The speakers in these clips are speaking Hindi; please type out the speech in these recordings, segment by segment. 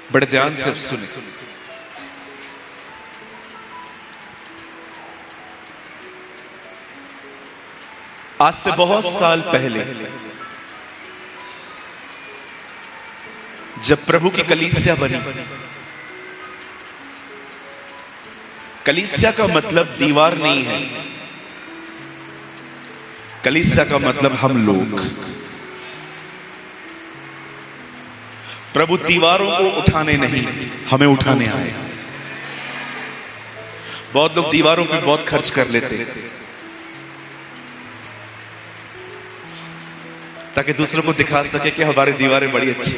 बड़े ध्यान से सुने। आज से बहुत साल पहले जब प्रभु की कलीसिया बनी, कलीसिया का मतलब दीवार नहीं है, कलीसिया का मतलब हम लोग। प्रभु दीवारों को उठाने नहीं, हमें उठाने आए। बहुत लोग दीवारों पे बहुत खर्च कर लेते ताकि दूसरों को दिखा सके कि हमारी दीवारें बड़ी अच्छी।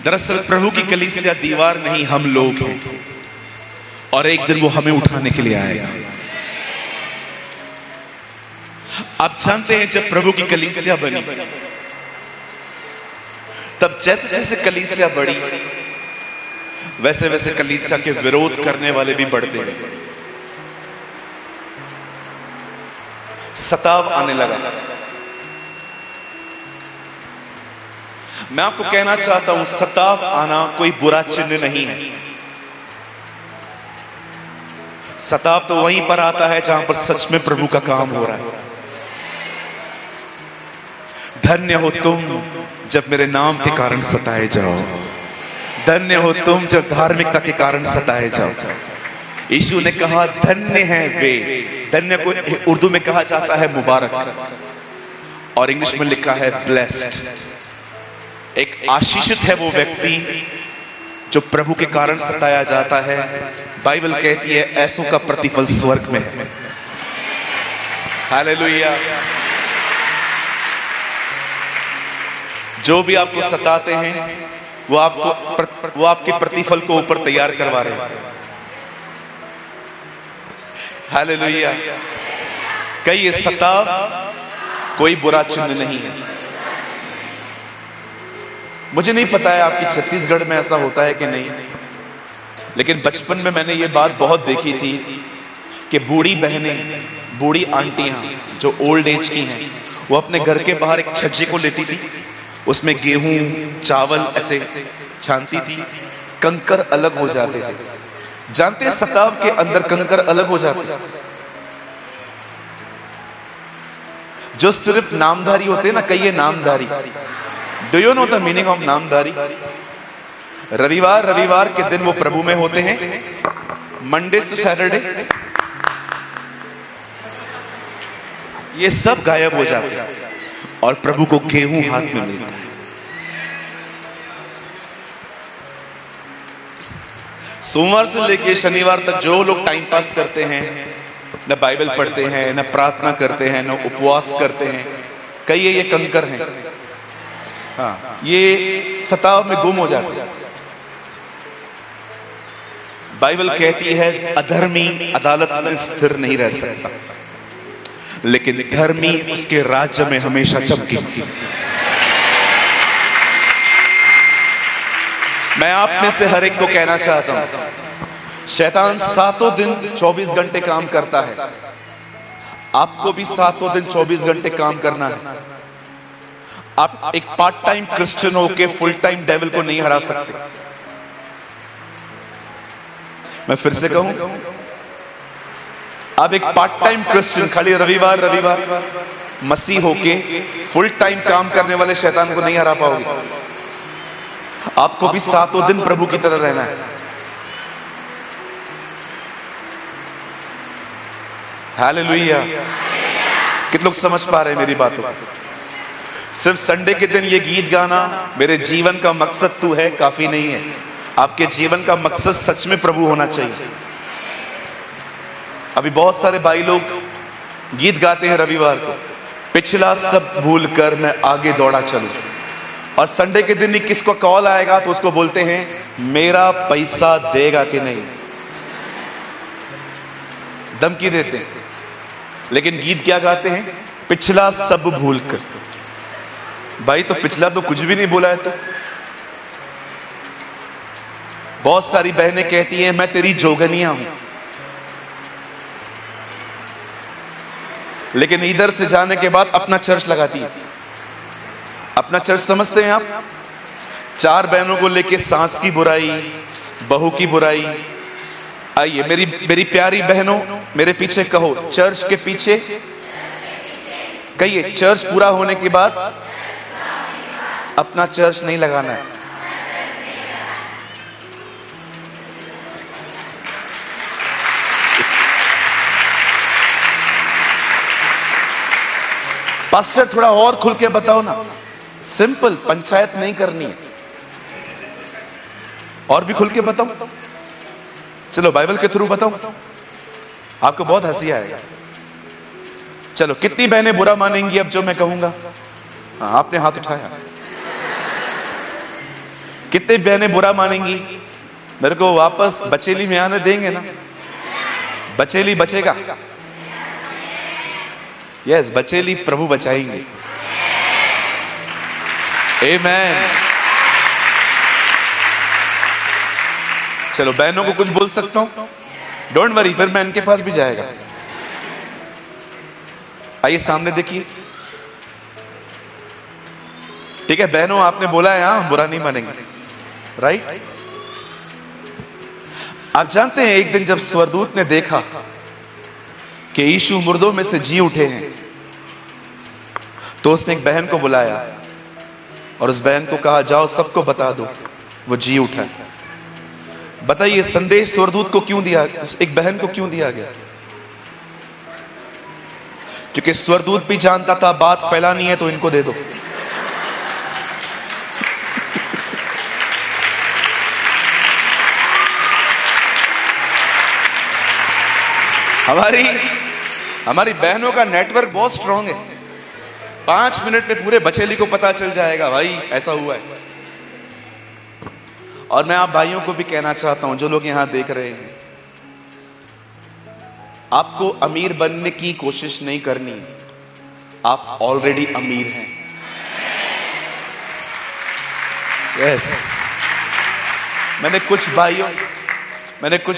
दरअसल प्रभु की कलीसिया दीवार नहीं, हम लोग हैं, और एक दिन वो हमें उठाने के लिए आएगा। आप जानते हैं जब प्रभु की कलीसिया बनी, तब जैसे जैसे कलीसिया बढ़ी वैसे वैसे कलीसिया के विरोध करने वाले भी बढ़ते गए। सताव आने लगा। मैं आपको कहना चाहता हूं, सताव आना कोई बुरा चिन्ह नहीं है। सताव तो वहीं पर आता है जहां पर सच में प्रभु का काम हो रहा है। धन्य हो तुम जब मेरे नाम के कारण सताए जाओ, धन्य हो तुम जब धार्मिकता के कारण सताए जाओ। यीशु ने कहा धन्य है वे, धन्य को उर्दू में कहा जाता है मुबारक, और इंग्लिश में लिखा है ब्लेस्ड। एक आशीषित है वो व्यक्ति जो प्रभु के कारण सताया जाता है। बाइबल कहती है ऐसों का प्रतिफल स्वर्ग में है। हालेलुया। जो भी आपको सताते हैं वो आपके प्रतिफल को ऊपर तैयार करवा रहे हैं। हालेलुया। कई सताव कोई बुरा चिन्ह नहीं है। मुझे नहीं पता है आपकी छत्तीसगढ़ में ऐसा होता है कि नहीं, लेकिन बचपन में मैंने ये बात बहुत देखी थी कि बूढ़ी बहनें, बूढ़ी आंटियां जो ओल्ड एज की हैं, वो अपने घर के बाहर एक छज्जे को लेती थी, उसमें गेहूं चावल ऐसे छानती थी, कंकर अलग हो जाते थे। जानते हैं सताव के अंदर कंकर अलग हो जाते, जो सिर्फ नामधारी होते हैं ना, कई नामधारी। Do you know the meaning of namdhari? रविवार के दिन वो प्रभु में होते हैं, मंडे टू सैटरडे ये सब गायब हो जाते हैं और प्रभु को गेहूं हाथ में मिलता है। सोमवार से लेके शनिवार तक जो लोग टाइम पास करते हैं, न बाइबल पढ़ते हैं, न प्रार्थना करते हैं, न उपवास करते हैं, कई ये कंकर हैं। हाँ, ये सताव में गुम हो जाते हैं। बाइबल कहती है अधर्मी अदालत में स्थिर नहीं रह सकता, लेकिन धर्मी उसके राज्य में हमेशा चमके। मैं आप में से हर एक को कहना चाहता हूं, शैतान 7 दिन 24 घंटे काम करता है। आपको भी 7 दिन 24 घंटे काम करना है। आप एक पार्ट टाइम क्रिश्चियन होके फुल टाइम डेविल को नहीं हरा सकते। मैं फिर से कहूं, आप एक पार्ट टाइम क्रिश्चियन खाली रविवार मसीह होके फुल टाइम काम करने वाले शैतान को नहीं हरा पाओगे। आपको भी 7 दिन प्रभु की तरह रहना है। हालेलुया। कितने लोग समझ पा रहे हैं मेरी बातों को? सिर्फ संडे के दिन ये गीत गाना मेरे जीवन का मकसद तू है काफी नहीं है। आपके जीवन का मकसद सच में प्रभु होना चाहिए। अभी बहुत सारे भाई लोग गीत गाते हैं रविवार को, पिछला सब भूल कर मैं आगे दौड़ा चलूं, और संडे के दिन किसको कॉल आएगा तो उसको बोलते हैं मेरा पैसा देगा कि नहीं, धमकी देते हैं। लेकिन गीत क्या गाते हैं? पिछला सब भूल कर। भाई तो पिछला तो कुछ भी नहीं बोला है। तो बहुत सारी बहनें कहती हैं मैं तेरी जोगनिया हूं, लेकिन इधर से जाने के बाद अपना चर्च लगाती है। अपना चर्च समझते हैं आप? 4 बहनों को लेके सास की बुराई, बहू की बुराई। आइए मेरी मेरी प्यारी बहनों, मेरे पीछे कहो, चर्च के पीछे कहिए, चर्च पूरा होने के बाद अपना चर्च नहीं लगाना है। पास्टर थोड़ा और खुल के बताओ ना, सिंपल, पंचायत नहीं करनी है, और भी खुल के बताओ। चलो बाइबल के थ्रू बताओ, आपको बहुत हंसी आएगा। चलो, कितनी बहनें बुरा मानेंगी अब जो मैं कहूंगा? हाँ, आपने हाथ उठाया। कितनी बहनें बुरा मानेंगी? मेरे को वापस बचेली में आने देंगे ना? बचेली बचेगा? यस, बचेली प्रभु बचाएंगे। आमेन। चलो, बहनों को कुछ बोल सकता हूं, डोंट वरी, फिर मैं इनके पास भी जाएगा। आइए सामने देखिए। ठीक है बहनों, आपने बोला है, हाँ बुरा नहीं मानेंगे, राइट? आप जानते हैं एक दिन जब स्वर्गदूत ने देखा कि यीशु मुर्दों में से जी उठे हैं, तो उसने एक बहन को बुलाया और उस बहन को कहा, जाओ सबको बता दो वो जी उठा है। बताइए संदेश स्वर्गदूत को क्यों दिया, एक बहन को क्यों दिया गया? क्योंकि स्वर्गदूत भी जानता था बात फैलानी है तो इनको दे दो। हमारी बहनों का नेटवर्क बहुत स्ट्रांग है। 5 मिनट में पूरे बचेली को पता चल जाएगा, भाई ऐसा हुआ है। और मैं आप भाइयों को भी कहना चाहता हूं, जो लोग यहां देख रहे हैं, आपको अमीर बनने की कोशिश नहीं करनी, आप ऑलरेडी अमीर हैं। यस, मैंने कुछ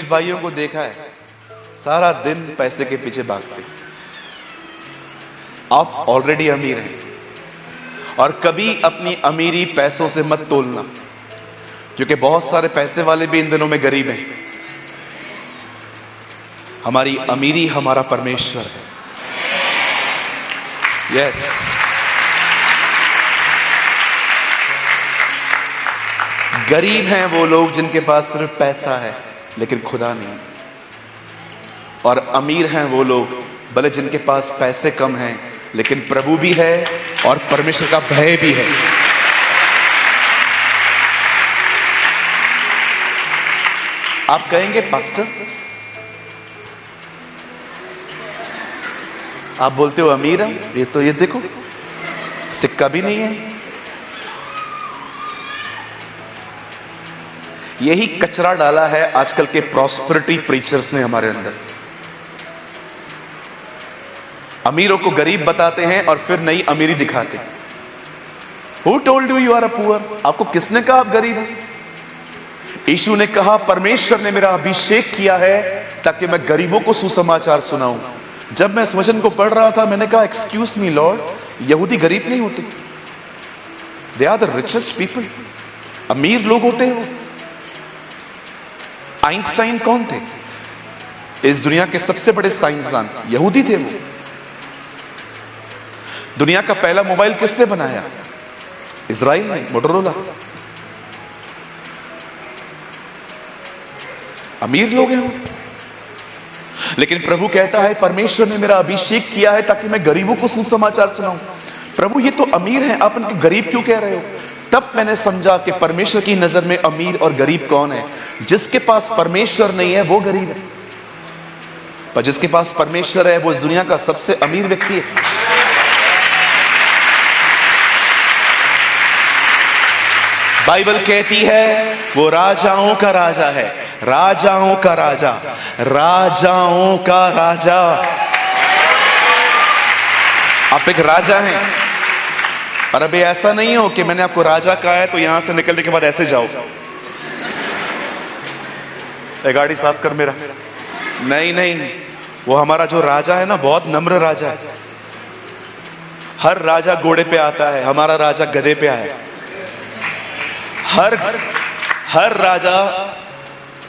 भाइयों को देखा है, सारा दिन पैसे के पीछे भागते। आप ऑलरेडी अमीर हैं। और कभी अपनी अमीरी पैसों से मत तोलना, क्योंकि बहुत सारे पैसे वाले भी इन दिनों में गरीब हैं। हमारी अमीरी हमारा परमेश्वर है। यस, गरीब हैं वो लोग जिनके पास सिर्फ पैसा है लेकिन खुदा नहीं। और अमीर हैं वो लोग भले जिनके पास पैसे कम हैं लेकिन प्रभु भी है और परमेश्वर का भय भी है। आप कहेंगे पास्टर, आप बोलते हो अमीर है, ये देखो सिक्का भी नहीं है। यही कचरा डाला है आजकल के प्रॉस्पेरिटी प्रीचर्स ने हमारे अंदर। अमीरों को गरीब बताते हैं और फिर नई अमीरी दिखाते हैं। Who told you you are a poor? आपको किसने कहा आप गरीब हैं? यीशु ने कहा, परमेश्वर ने मेरा अभिषेक किया है ताकि मैं गरीबों को सुसमाचार सुनाऊं। जब मैं इस वचन को पढ़ रहा था, मैंने कहा, एक्सक्यूज मी लॉर्ड, यहूदी गरीब नहीं होते, they are the richest people. अमीर लोग होते हैं वो। आइंस्टाइन कौन थे? इस दुनिया के सबसे बड़े साइंसदान यहूदी थे वो। दुनिया का पहला मोबाइल किसने बनाया? इजराइल ने, मोटोरोला। अमीर लोग हैं वो। लेकिन प्रभु कहता है, परमेश्वर ने मेरा अभिषेक किया है ताकि मैं गरीबों को सुसमाचार सुनाऊं। प्रभु ये तो अमीर हैं, आप उनको गरीब क्यों कह रहे हो? तब मैंने समझा कि परमेश्वर की नजर में अमीर और गरीब कौन है। जिसके पास परमेश्वर नहीं है वो गरीब है, पर जिसके पास परमेश्वर है वो इस दुनिया का सबसे अमीर व्यक्ति है। बाइबल कहती है वो राजाओं का राजा है, राजाओं का राजा, राजाओं का राजा। आप एक राजा हैं। और अभी ऐसा नहीं हो कि मैंने आपको राजा कहा है तो यहां से निकलने के बाद ऐसे जाओ, गाड़ी साफ कर मेरा। नहीं, वो हमारा जो राजा है ना, बहुत नम्र राजा है। हर राजा घोड़े पे आता है, हमारा राजा गधे पे आया। हर राजा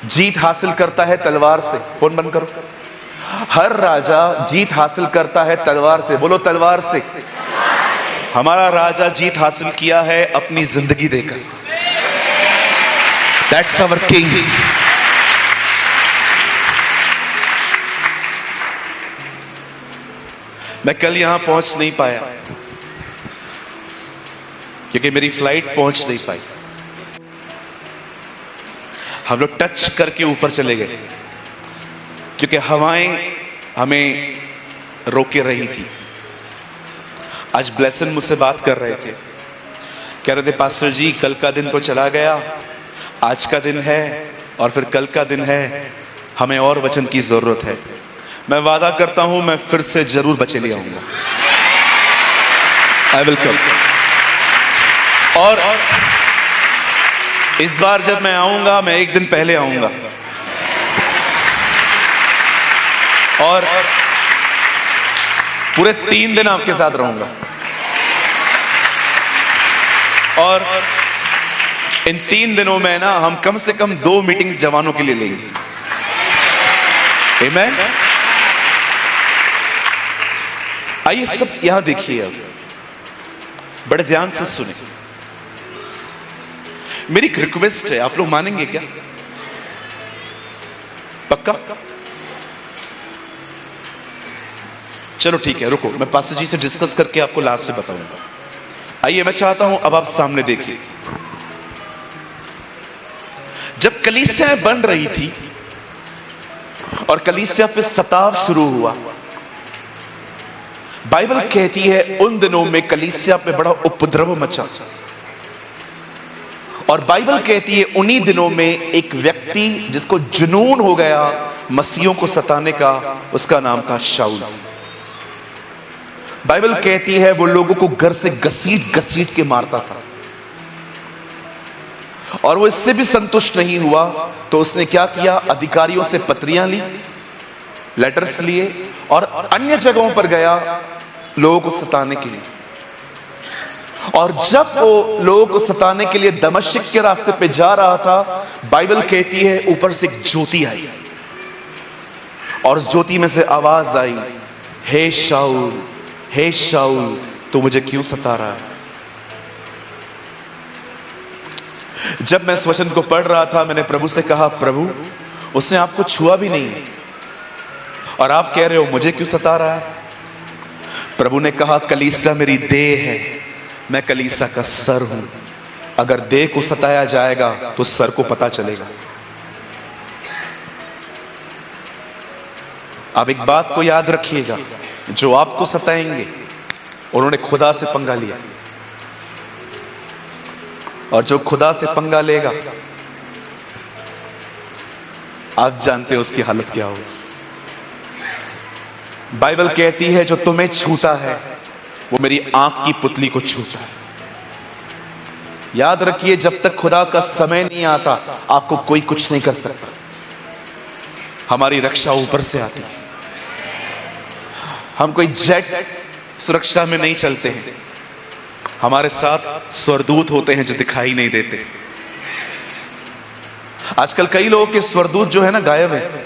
जीत हासिल करता है तलवार से। फोन बंद करो। हर राजा जीत हासिल करता है तलवार से। बोलो तलवार से। हमारा राजा जीत हासिल किया है अपनी जिंदगी देकर। That's our king. मैं कल यहां पहुंच नहीं पाया क्योंकि मेरी फ्लाइट पहुंच नहीं पाई। हम लोग टच करके ऊपर चले गए क्योंकि हवाएं हमें रोके रही थी। आज ब्लेसन मुझसे बात कर रहे थे, कह रहे थे पास्टर जी कल का दिन तो चला गया, आज का दिन है और फिर कल का दिन है, हमें और वचन की जरूरत है। मैं वादा करता हूं मैं फिर से जरूर बचे ले आऊंगा। I will come. और इस बार जब मैं आऊंगा मैं एक दिन पहले आऊंगा और पूरे 3 दिन आपके साथ रहूंगा। और इन 3 दिनों में ना हम कम से कम 2 मीटिंग जवानों के लिए लेंगे। आमीन। आइए सब यहां देखिए, अब बड़े ध्यान से सुने। मेरी एक रिक्वेस्ट है, आप लोग मानेंगे क्या? पक्का? चलो ठीक है, रुको, मैं पास्टर जी से डिस्कस करके आपको लास्ट में बताऊंगा। आइए मैं चाहता हूं अब आप सामने देखिए। जब कलीसियाएं बन रही थी और कलीसिया पे सताव शुरू हुआ, बाइबल कहती है उन दिनों में कलीसिया पे बड़ा उपद्रव मचा। और बाइबल कहती है उन्हीं दिनों में एक व्यक्ति जिसको जुनून हो गया मसीहों को सताने का, उसका नाम था शाऊल। बाइबल कहती है वो लोगों को घर से घसीट घसीट के मारता था। और वो इससे भी संतुष्ट नहीं हुआ तो उसने क्या किया, अधिकारियों से पत्रियां ली, लेटर्स लिए और अन्य जगहों पर गया लोगों को सताने के लिए। और जब वो लोगों को सताने के लिए दमिश्क के रास्ते पे जा रहा था, बाइबल कहती है ऊपर से एक ज्योति आई और उस ज्योति में से आवाज आई, हे शाऊल, हे शाऊल, तू मुझे क्यों सता रहा है? जब मैं इस वचन को पढ़ रहा था मैंने प्रभु से कहा, प्रभु उसने आपको छुआ भी नहीं है और आप कह रहे हो मुझे क्यों सता रहा है? प्रभु ने कहा, कलीसिया मेरी देह है, मैं कलीसिया का सर हूं। अगर देह को सताया जाएगा तो सर को पता चलेगा। अब एक बात को याद रखिएगा, जो आपको सताएंगे उन्होंने खुदा से पंगा लिया, और जो खुदा से पंगा लेगा आप जानते हो उसकी हालत क्या होगी। बाइबल कहती है जो तुम्हें छूता है वो मेरी आंख की पुतली को छूता है। याद रखिए जब तक खुदा का समय नहीं आता आपको कोई कुछ नहीं कर सकता। हमारी रक्षा ऊपर से आती है। हम कोई जेट सुरक्षा में नहीं चलते हैं, हमारे साथ स्वर्गदूत होते हैं जो दिखाई नहीं देते। आजकल कई लोगों के स्वर्गदूत जो है ना गायब है।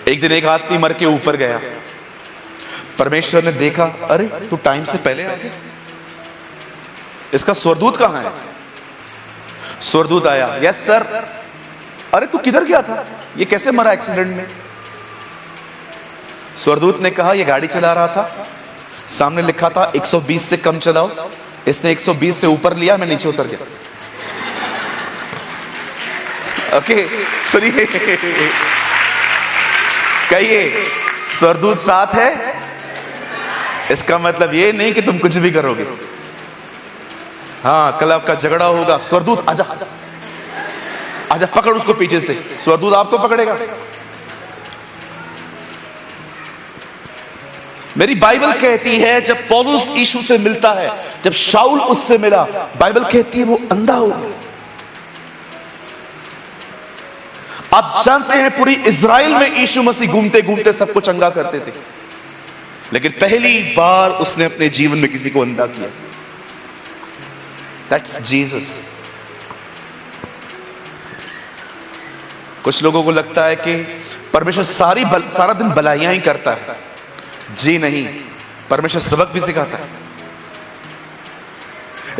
एक दिन एक आदमी मर के ऊपर गया, परमेश्वर ने देखा, अरे तू टाइम से पहले आ गया, इसका स्वर्गदूत कहां है? स्वर्गदूत आया, यस सर। अरे तू किधर गया था, ये कैसे मरा एक्सीडेंट में? स्वर्गदूत ने कहा ये गाड़ी चला रहा था, सामने लिखा था 120 से कम चलाओ, इसने 120 से ऊपर लिया, मैं नीचे उतर गया। ओके सुनिए, कहिए स्वर्गदूत साथ है। इसका मतलब ये नहीं कि तुम कुछ भी करोगे। हाँ, कल आपका झगड़ा होगा, स्वर्गदूत आजा आजा आजा, पकड़ उसको पीछे से, स्वर्गदूत आपको पकड़ेगा। मेरी बाइबल कहती है जब पौलुस यीशु से मिलता है, जब शाऊल उससे मिला, बाइबल कहती है वो अंधा हो गया। आप जानते हैं पूरी इज़राइल में यीशु मसीह घूमते घूमते सबको चंगा करते थे, लेकिन पहली बार उसने अपने जीवन में किसी को अंधा किया। That's Jesus. कुछ लोगों को लगता है कि परमेश्वर सारा दिन भलाइयां ही करता है। जी नहीं, परमेश्वर सबक भी सिखाता है।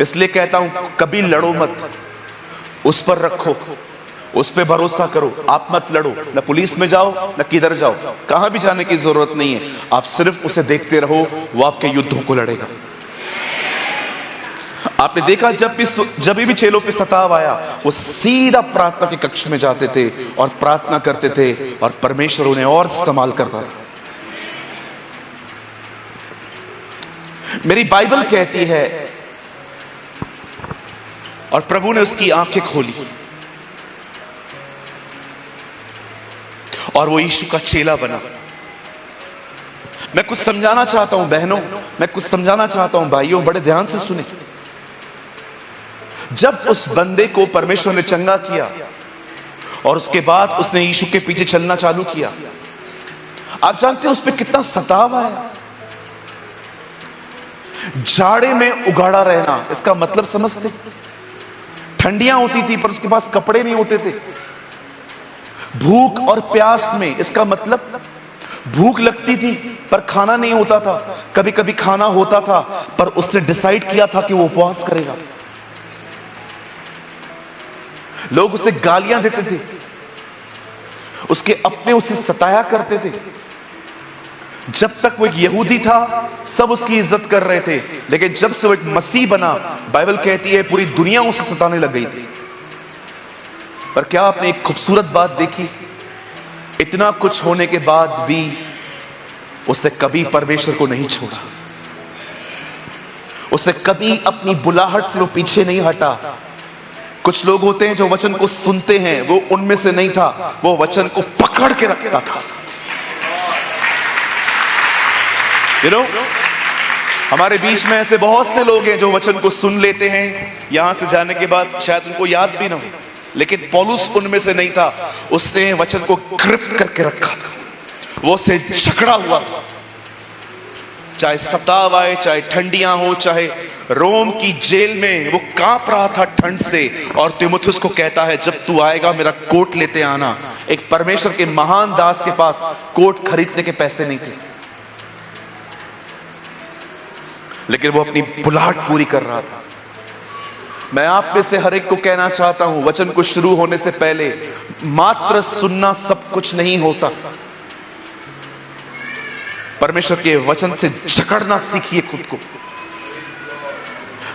इसलिए कहता हूं, कभी लड़ो मत, उस पर रखो, उस पर भरोसा करो। आप मत लड़ो, न पुलिस में जाओ न किधर जाओ, कहां भी जाने की जरूरत नहीं है। आप सिर्फ उसे देखते रहो, वो आपके युद्धों को लड़ेगा। आपने देखा जब भी चेलों पे सताव आया, वो सीधा प्रार्थना के कक्ष में जाते थे और प्रार्थना करते थे और परमेश्वर उन्हें और इस्तेमाल करता था। मेरी बाइबल कहती है, और प्रभु ने उसकी आंखें खोली और वो यीशु का चेला बना। मैं कुछ समझाना चाहता हूं बहनों, मैं कुछ समझाना चाहता हूं भाइयों, बड़े ध्यान से सुने। जब उस बंदे को परमेश्वर ने चंगा किया और उसके बाद उसने यीशु के पीछे चलना चालू किया, आप जानते हैं उस पर कितना सताव आया। जाड़े में उगाड़ा रहना, इसका मतलब समझते? ठंडियां होती थी पर उसके पास कपड़े नहीं होते थे। भूख और प्यास में, इसका मतलब भूख लगती थी पर खाना नहीं होता था। कभी कभी खाना होता था पर उसने डिसाइड किया था कि वो उपवास करेगा। लोग उसे गालियां देते थे, उसके अपने उसे सताया करते थे। जब तक वो एक यहूदी था सब उसकी इज्जत कर रहे थे, लेकिन जब से वो एक मसीह बना, बाइबल कहती है पूरी दुनिया उसे सताने लग गई थी। पर क्या आपने एक खूबसूरत बात देखी? इतना कुछ होने के बाद भी उसने कभी परमेश्वर को नहीं छोड़ा। उसने कभी अपनी बुलाहट से वो पीछे नहीं हटा। कुछ लोग होते हैं जो वचन को सुनते हैं, वो उनमें से नहीं था। वो वचन को पकड़ के रखता था। हमारे बीच में ऐसे बहुत से लोग हैं जो वचन को सुन लेते हैं, यहां से जाने के बाद शायद उनको याद भी ना हो, लेकिन पौलुस उनमें से नहीं था। उसने वचन को ग्रिप करके रखा था, वो उससे जकड़ा हुआ था। चाहे सताव आए, चाहे ठंडियां हो, चाहे रोम की जेल में वो कांप रहा था ठंड से, और तीमुथियुस को कहता है जब तू आएगा मेरा कोट लेते आना। एक परमेश्वर के महान दास के पास कोट खरीदने के पैसे नहीं थे, लेकिन वो अपनी बुलाहट पूरी कर रहा था। मैं आप में से हर एक को कहना चाहता हूं, वचन को शुरू होने से पहले मात्र सुनना सब कुछ नहीं होता। परमेश्वर के वचन से जकड़ना सीखिए, खुद को,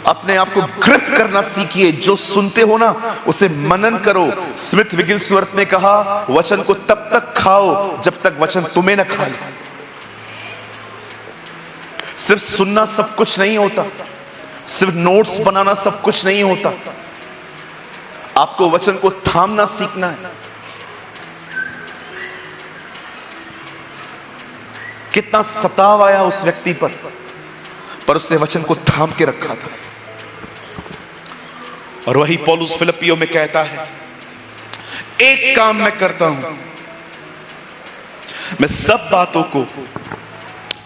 अपने आप को ग्रिप करना सीखिए। जो सुनते हो ना उसे मनन करो। स्मिथ विगिलस्वर्थ ने कहा, वचन को तब तक खाओ जब तक वचन तुम्हें न खा ले। सिर्फ सुनना सब कुछ नहीं होता, सिर्फ नोट्स बनाना सब कुछ नहीं होता। आपको वचन को थामना सीखना है। कितना सताव आया उस व्यक्ति पर उसने वचन को थाम के रखा था। और वही पौलुस फिलिप्पियों में कहता है, एक काम मैं करता हूं, मैं सब बातों को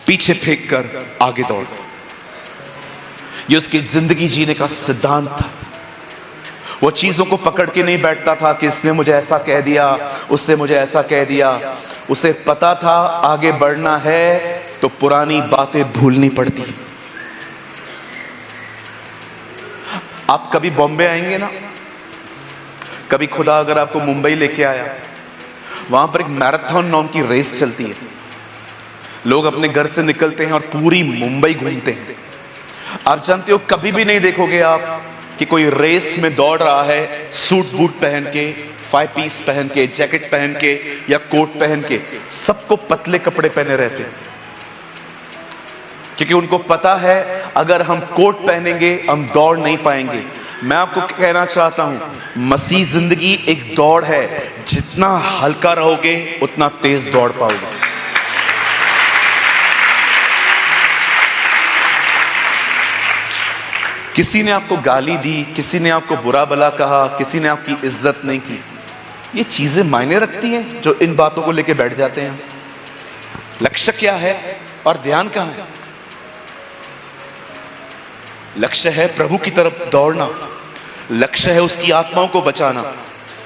पीछे फेंक कर आगे दौड़ता। ये उसकी जिंदगी जीने का सिद्धांत था। वो चीजों को पकड़ के नहीं बैठता था कि इसने मुझे ऐसा कह दिया, उसने मुझे ऐसा कह दिया। उसे पता था आगे बढ़ना है तो पुरानी बातें भूलनी पड़ती। आप कभी बॉम्बे आएंगे ना, कभी खुदा अगर आपको मुंबई लेके आया, वहां पर एक मैराथन नाम की रेस चलती है। लोग अपने घर से निकलते हैं और पूरी मुंबई घूमते हैं। आप जानते हो, कभी भी नहीं देखोगे आप कि कोई रेस में दौड़ रहा है सूट बूट पहन के, 5 पीस पहन के, जैकेट पहन के या कोट पहन के। सबको पतले कपड़े पहने रहते हैं, क्योंकि उनको पता है अगर हम कोट पहनेंगे हम दौड़ नहीं पाएंगे। मैं आपको कहना चाहता हूं, मसीह जिंदगी एक दौड़ है। जितना हल्का रहोगे उतना तेज दौड़ पाओगे। किसी ने आपको गाली दी, किसी ने आपको बुरा भला कहा, किसी ने आपकी इज्जत नहीं की, ये चीजें मायने रखती हैं जो इन बातों को लेके बैठ जाते हैं। लक्ष्य क्या है और ध्यान कहां है? लक्ष्य है प्रभु की तरफ दौड़ना, लक्ष्य है उसकी आत्माओं को बचाना।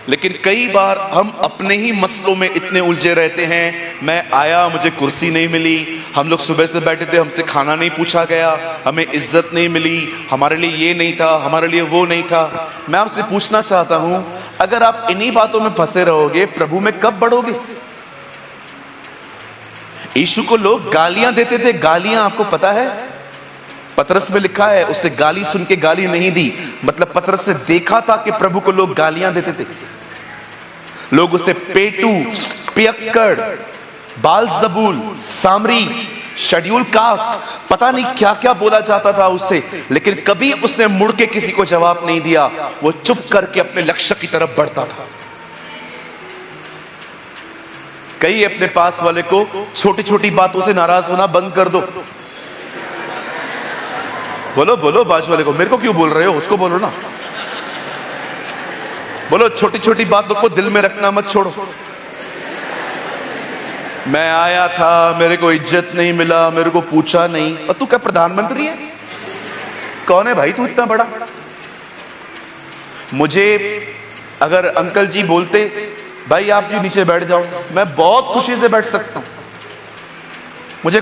लेकिन कई बार हम अपने ही मसलों में इतने उलझे रहते हैं। मैं आया, मुझे कुर्सी नहीं मिली, हम लोग सुबह से बैठे थे, हमसे खाना नहीं पूछा गया, हमें इज्जत नहीं मिली, हमारे लिए ये नहीं था, हमारे लिए वो नहीं था। मैं आपसे पूछना चाहता हूं, अगर आप इन्हीं बातों में फंसे रहोगे, प्रभु में कब बढ़ोगे? यीशु को लोग गालियां देते थे, गालियां आपको पता है? पतरस में लिखा है, उसने गाली सुन के गाली नहीं दी, मतलब पतरस से देखा था कि प्रभु को लोग गालियां देते थे। लोग उसे पेटू, पियक्कड़, बालजबूल, सामरी, शेड्यूल कास्ट, पता नहीं क्या क्या बोला जाता था उससे, लेकिन कभी उसने मुड़ के किसी को जवाब नहीं दिया। वो चुप करके अपने लक्ष्य की तरफ बढ़ता था। कई अपने पास वाले को छोटी छोटी बातों से नाराज होना बंद कर दो। बोलो बोलो बाजू वाले को, मेरे को क्यों बोल रहे हो, उसको बोलो ना। बोलो छोटी छोटी बातों को दिल में रखना मत छोड़ो। मैं आया था, मेरे को इज्जत नहीं मिला, मेरे को पूछा नहीं। और तू क्या प्रधानमंत्री है? कौन है भाई तू इतना बड़ा? मुझे अगर अंकल जी बोलते भाई आप जी नीचे बैठ जाओ, मैं बहुत खुशी से बैठ सकता हूं। मुझे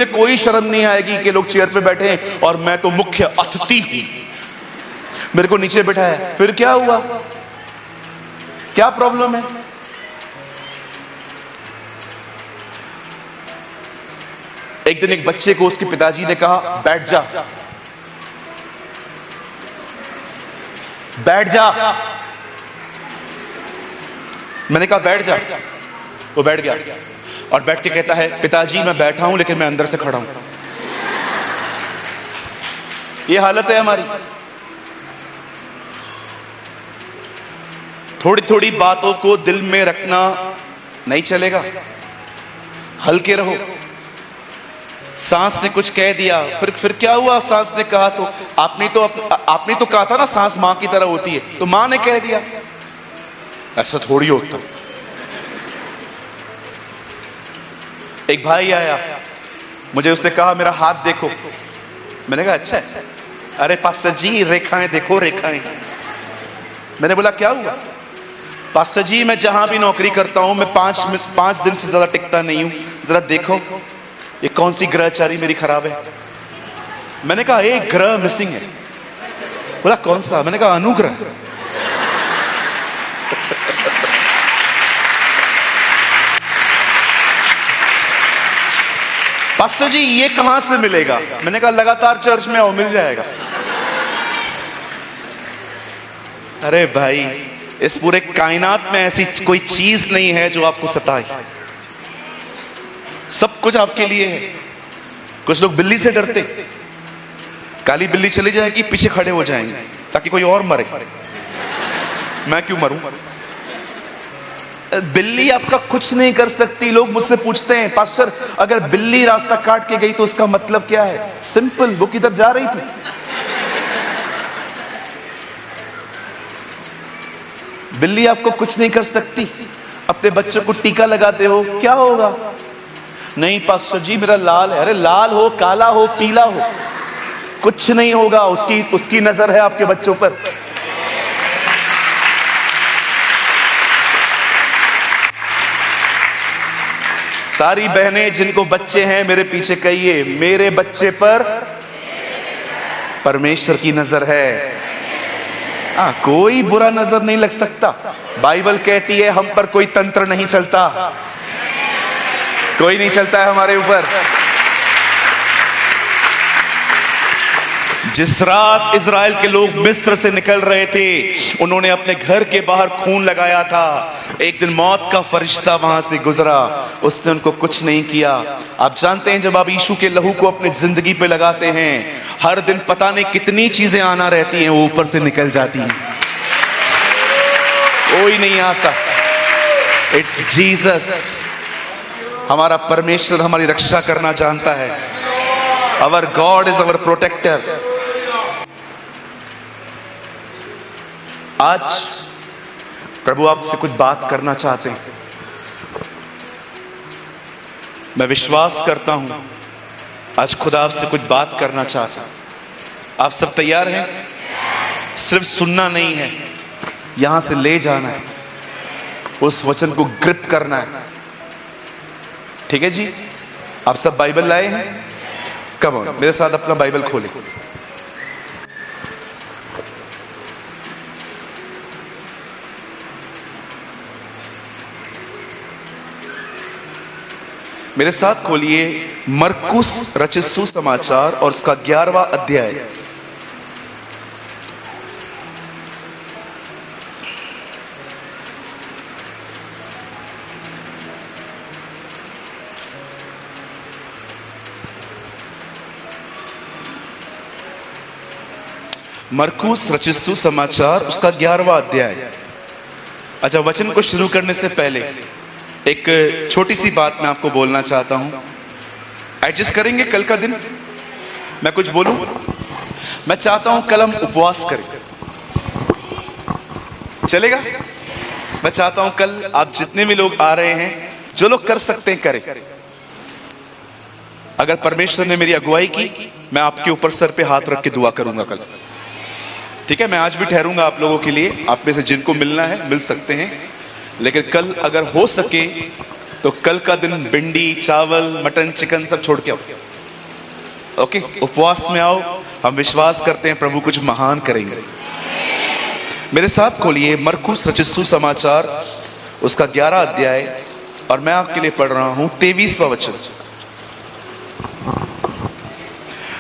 कोई शर्म नहीं आएगी कि लोग चेयर पे बैठे हैं और मैं तो मुख्य अतिथि हूं, मेरे को नीचे बैठाया। फिर क्या हुआ? क्या प्रॉब्लम है? एक दिन एक बच्चे को उसके पिताजी ने कहा बैठ जा, बैठ जा। मैंने कहा बैठ जा, वो बैठ गया और बैठ के कहता है पिताजी मैं बैठा हूं लेकिन मैं अंदर से खड़ा हूं। ये हालत है हमारी। थोड़ी थोड़ी बातों को दिल में रखना नहीं चलेगा, हल्के रहो। सांस ने कुछ कह दिया, फिर क्या हुआ? सांस ने कहा तो आपने तो कहा था ना सांस मां की तरह होती है, तो मां ने कह दिया। ऐसा थोड़ी होता। एक भाई आया, मुझे उसने कहा मेरा हाथ देखो। मैंने कहा अच्छा है। अरे पास्टर जी रेखाएं देखो, रेखाएं। मैंने बोला क्या हुआ? पास्टर जी मैं जहां भी नौकरी करता हूं मैं 5 दिन से ज्यादा टिकता नहीं हूं, जरा देखो ये कौन सी ग्रहचारी मेरी खराब है। मैंने कहा एक ग्रह मिसिंग है। बोला कौन सा? मैंने कहा अनुग्रह। पास्टर जी ये कहां से मिलेगा? मैंने कहा लगातार चर्च में आओ, मिल जाएगा। अरे भाई इस पूरे कायनात में ऐसी कोई चीज नहीं है जो आपको सताए, सब कुछ आपके लिए है। कुछ लोग बिल्ली से डरते, काली बिल्ली चली जाएगी पीछे खड़े हो जाएंगे ताकि कोई और मरे। मैं क्यों मरूं? बिल्ली आपका कुछ नहीं कर सकती। लोग मुझसे पूछते हैं पास्टर अगर बिल्ली रास्ता काट के गई तो उसका मतलब क्या है? सिंपल, वो किधर जा रही थी? बिल्ली आपको कुछ नहीं कर सकती। अपने बच्चों को टीका लगाते हो, क्या होगा? नहीं पास्टर जी मेरा लाल है। अरे लाल हो, काला हो, पीला हो, कुछ नहीं होगा। उसकी नजर है आपके बच्चों पर। सारी बहनें जिनको बच्चे हैं मेरे पीछे कहिए मेरे बच्चे पर परमेश्वर की नजर है। कोई बुरा नजर नहीं लग सकता। बाइबल कहती है हम पर कोई तंत्र नहीं चलता, कोई नहीं चलता है हमारे ऊपर। जिस रात इजराइल के लोग मिस्र से निकल रहे थे उन्होंने अपने घर के बाहर खून लगाया था। एक दिन मौत का फरिश्ता वहां से गुजरा, उसने उनको कुछ नहीं किया। आप जानते हैं जब आप यीशु के लहू को अपनी जिंदगी पे लगाते हैं, हर दिन पता नहीं कितनी चीजें आना रहती हैं, वो ऊपर से निकल जाती हैं, कोई नहीं आता। It's Jesus. हमारा परमेश्वर हमारी रक्षा करना जानता है। अवर गॉड इज अवर प्रोटेक्टर। आज प्रभु आपसे कुछ बात करना चाहते हैं। मैं विश्वास करता हूं आज खुदा आपसे कुछ बात करना चाहता है। आप सब तैयार हैं? सिर्फ सुनना नहीं है, यहां से ले जाना है, उस वचन को ग्रिप करना है। ठीक है जी? आप सब बाइबल लाए हैं? कम ऑन, मेरे साथ अपना बाइबल खोलें। मेरे साथ खोलिए मरकुस रचित सुसमाचार और उसका 11वां अध्याय। मरकुस रचित सुसमाचार उसका 11वां अध्याय। अच्छा, वचन को शुरू करने से पहले एक छोटी सी बात मैं आपको बोलना चाहता हूं। एडजस्ट करेंगे? कल का दिन मैं कुछ बोलूं? मैं चाहता हूं कल हम उपवास करें, चलेगा? मैं चाहता हूं कल आप जितने भी लोग आ रहे हैं, जो लोग कर सकते हैं करें। अगर परमेश्वर ने मेरी अगुवाई की, मैं आपके ऊपर सर पे हाथ रख के दुआ करूंगा कल। ठीक है? मैं आज भी ठहरूंगा आप लोगों के लिए, आप में से जिनको मिलना है मिल सकते हैं, लेकिन कल अगर हो सके तो कल का दिन भिंडी, चावल, मटन, चिकन सब छोड़ के आओ। ओके? उपवास में आओ। हम विश्वास करते हैं प्रभु कुछ महान करेंगे। मेरे साथ खोलिए मरकुस रचित सुसमाचार उसका 11 अध्याय और मैं आपके लिए पढ़ रहा हूं 23वां वचन।